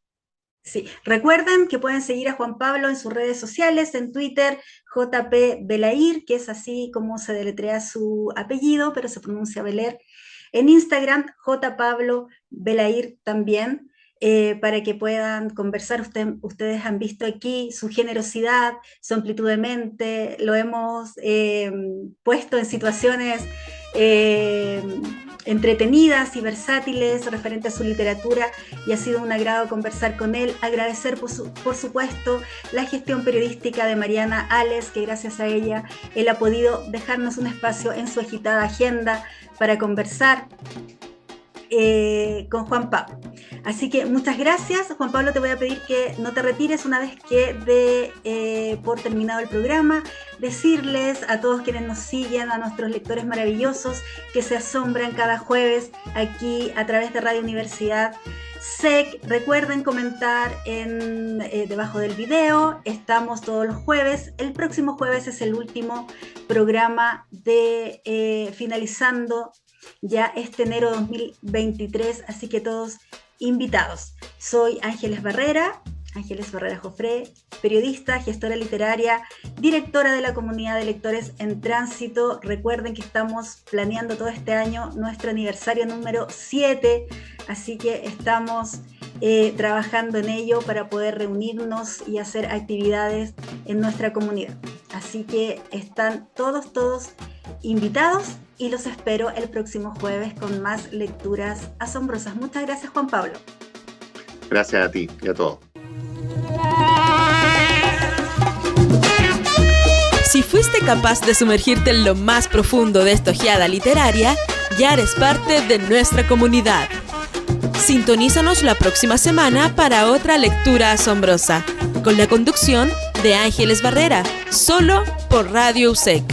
Speaker 2: Sí, recuerden que pueden seguir a Juan Pablo en sus redes sociales, en Twitter, JP Belair, que es así como se deletrea su apellido, pero se pronuncia Beler. En Instagram, J. Pablo Belair también, para que puedan conversar. Ustedes han visto aquí su generosidad, su amplitud de mente, lo hemos puesto en situaciones entretenidas y versátiles referente a su literatura, y ha sido un agrado conversar con él. Agradecer por supuesto la gestión periodística de Mariana Ales, que gracias a ella él ha podido dejarnos un espacio en su agitada agenda para conversar con Juan Pablo. Así que muchas gracias. Juan Pablo, te voy a pedir que no te retires una vez que dé por terminado el programa. Decirles a todos quienes nos siguen, a nuestros lectores maravillosos que se asombran cada jueves aquí a través de Radio Universidad SEC. Recuerden comentar debajo del video. Estamos todos los jueves. El próximo jueves es el último programa de finalizando ya este enero 2023, así que todos invitados. Soy Ángeles Barrera Jofré, periodista, gestora literaria, directora de la comunidad de lectores en tránsito. Recuerden que estamos planeando todo este año nuestro aniversario número 7, así que estamos trabajando en ello para poder reunirnos y hacer actividades en nuestra comunidad. Así que están todos invitados y los espero el próximo jueves con más lecturas asombrosas. Muchas gracias, Juan Pablo.
Speaker 3: Gracias a ti y a todos.
Speaker 1: Si fuiste capaz de sumergirte en lo más profundo de esta ojeada literaria, ya eres parte de nuestra comunidad. Sintonízanos la próxima semana para otra lectura asombrosa, con la conducción de Ángeles Barrera, solo por Radio USEC.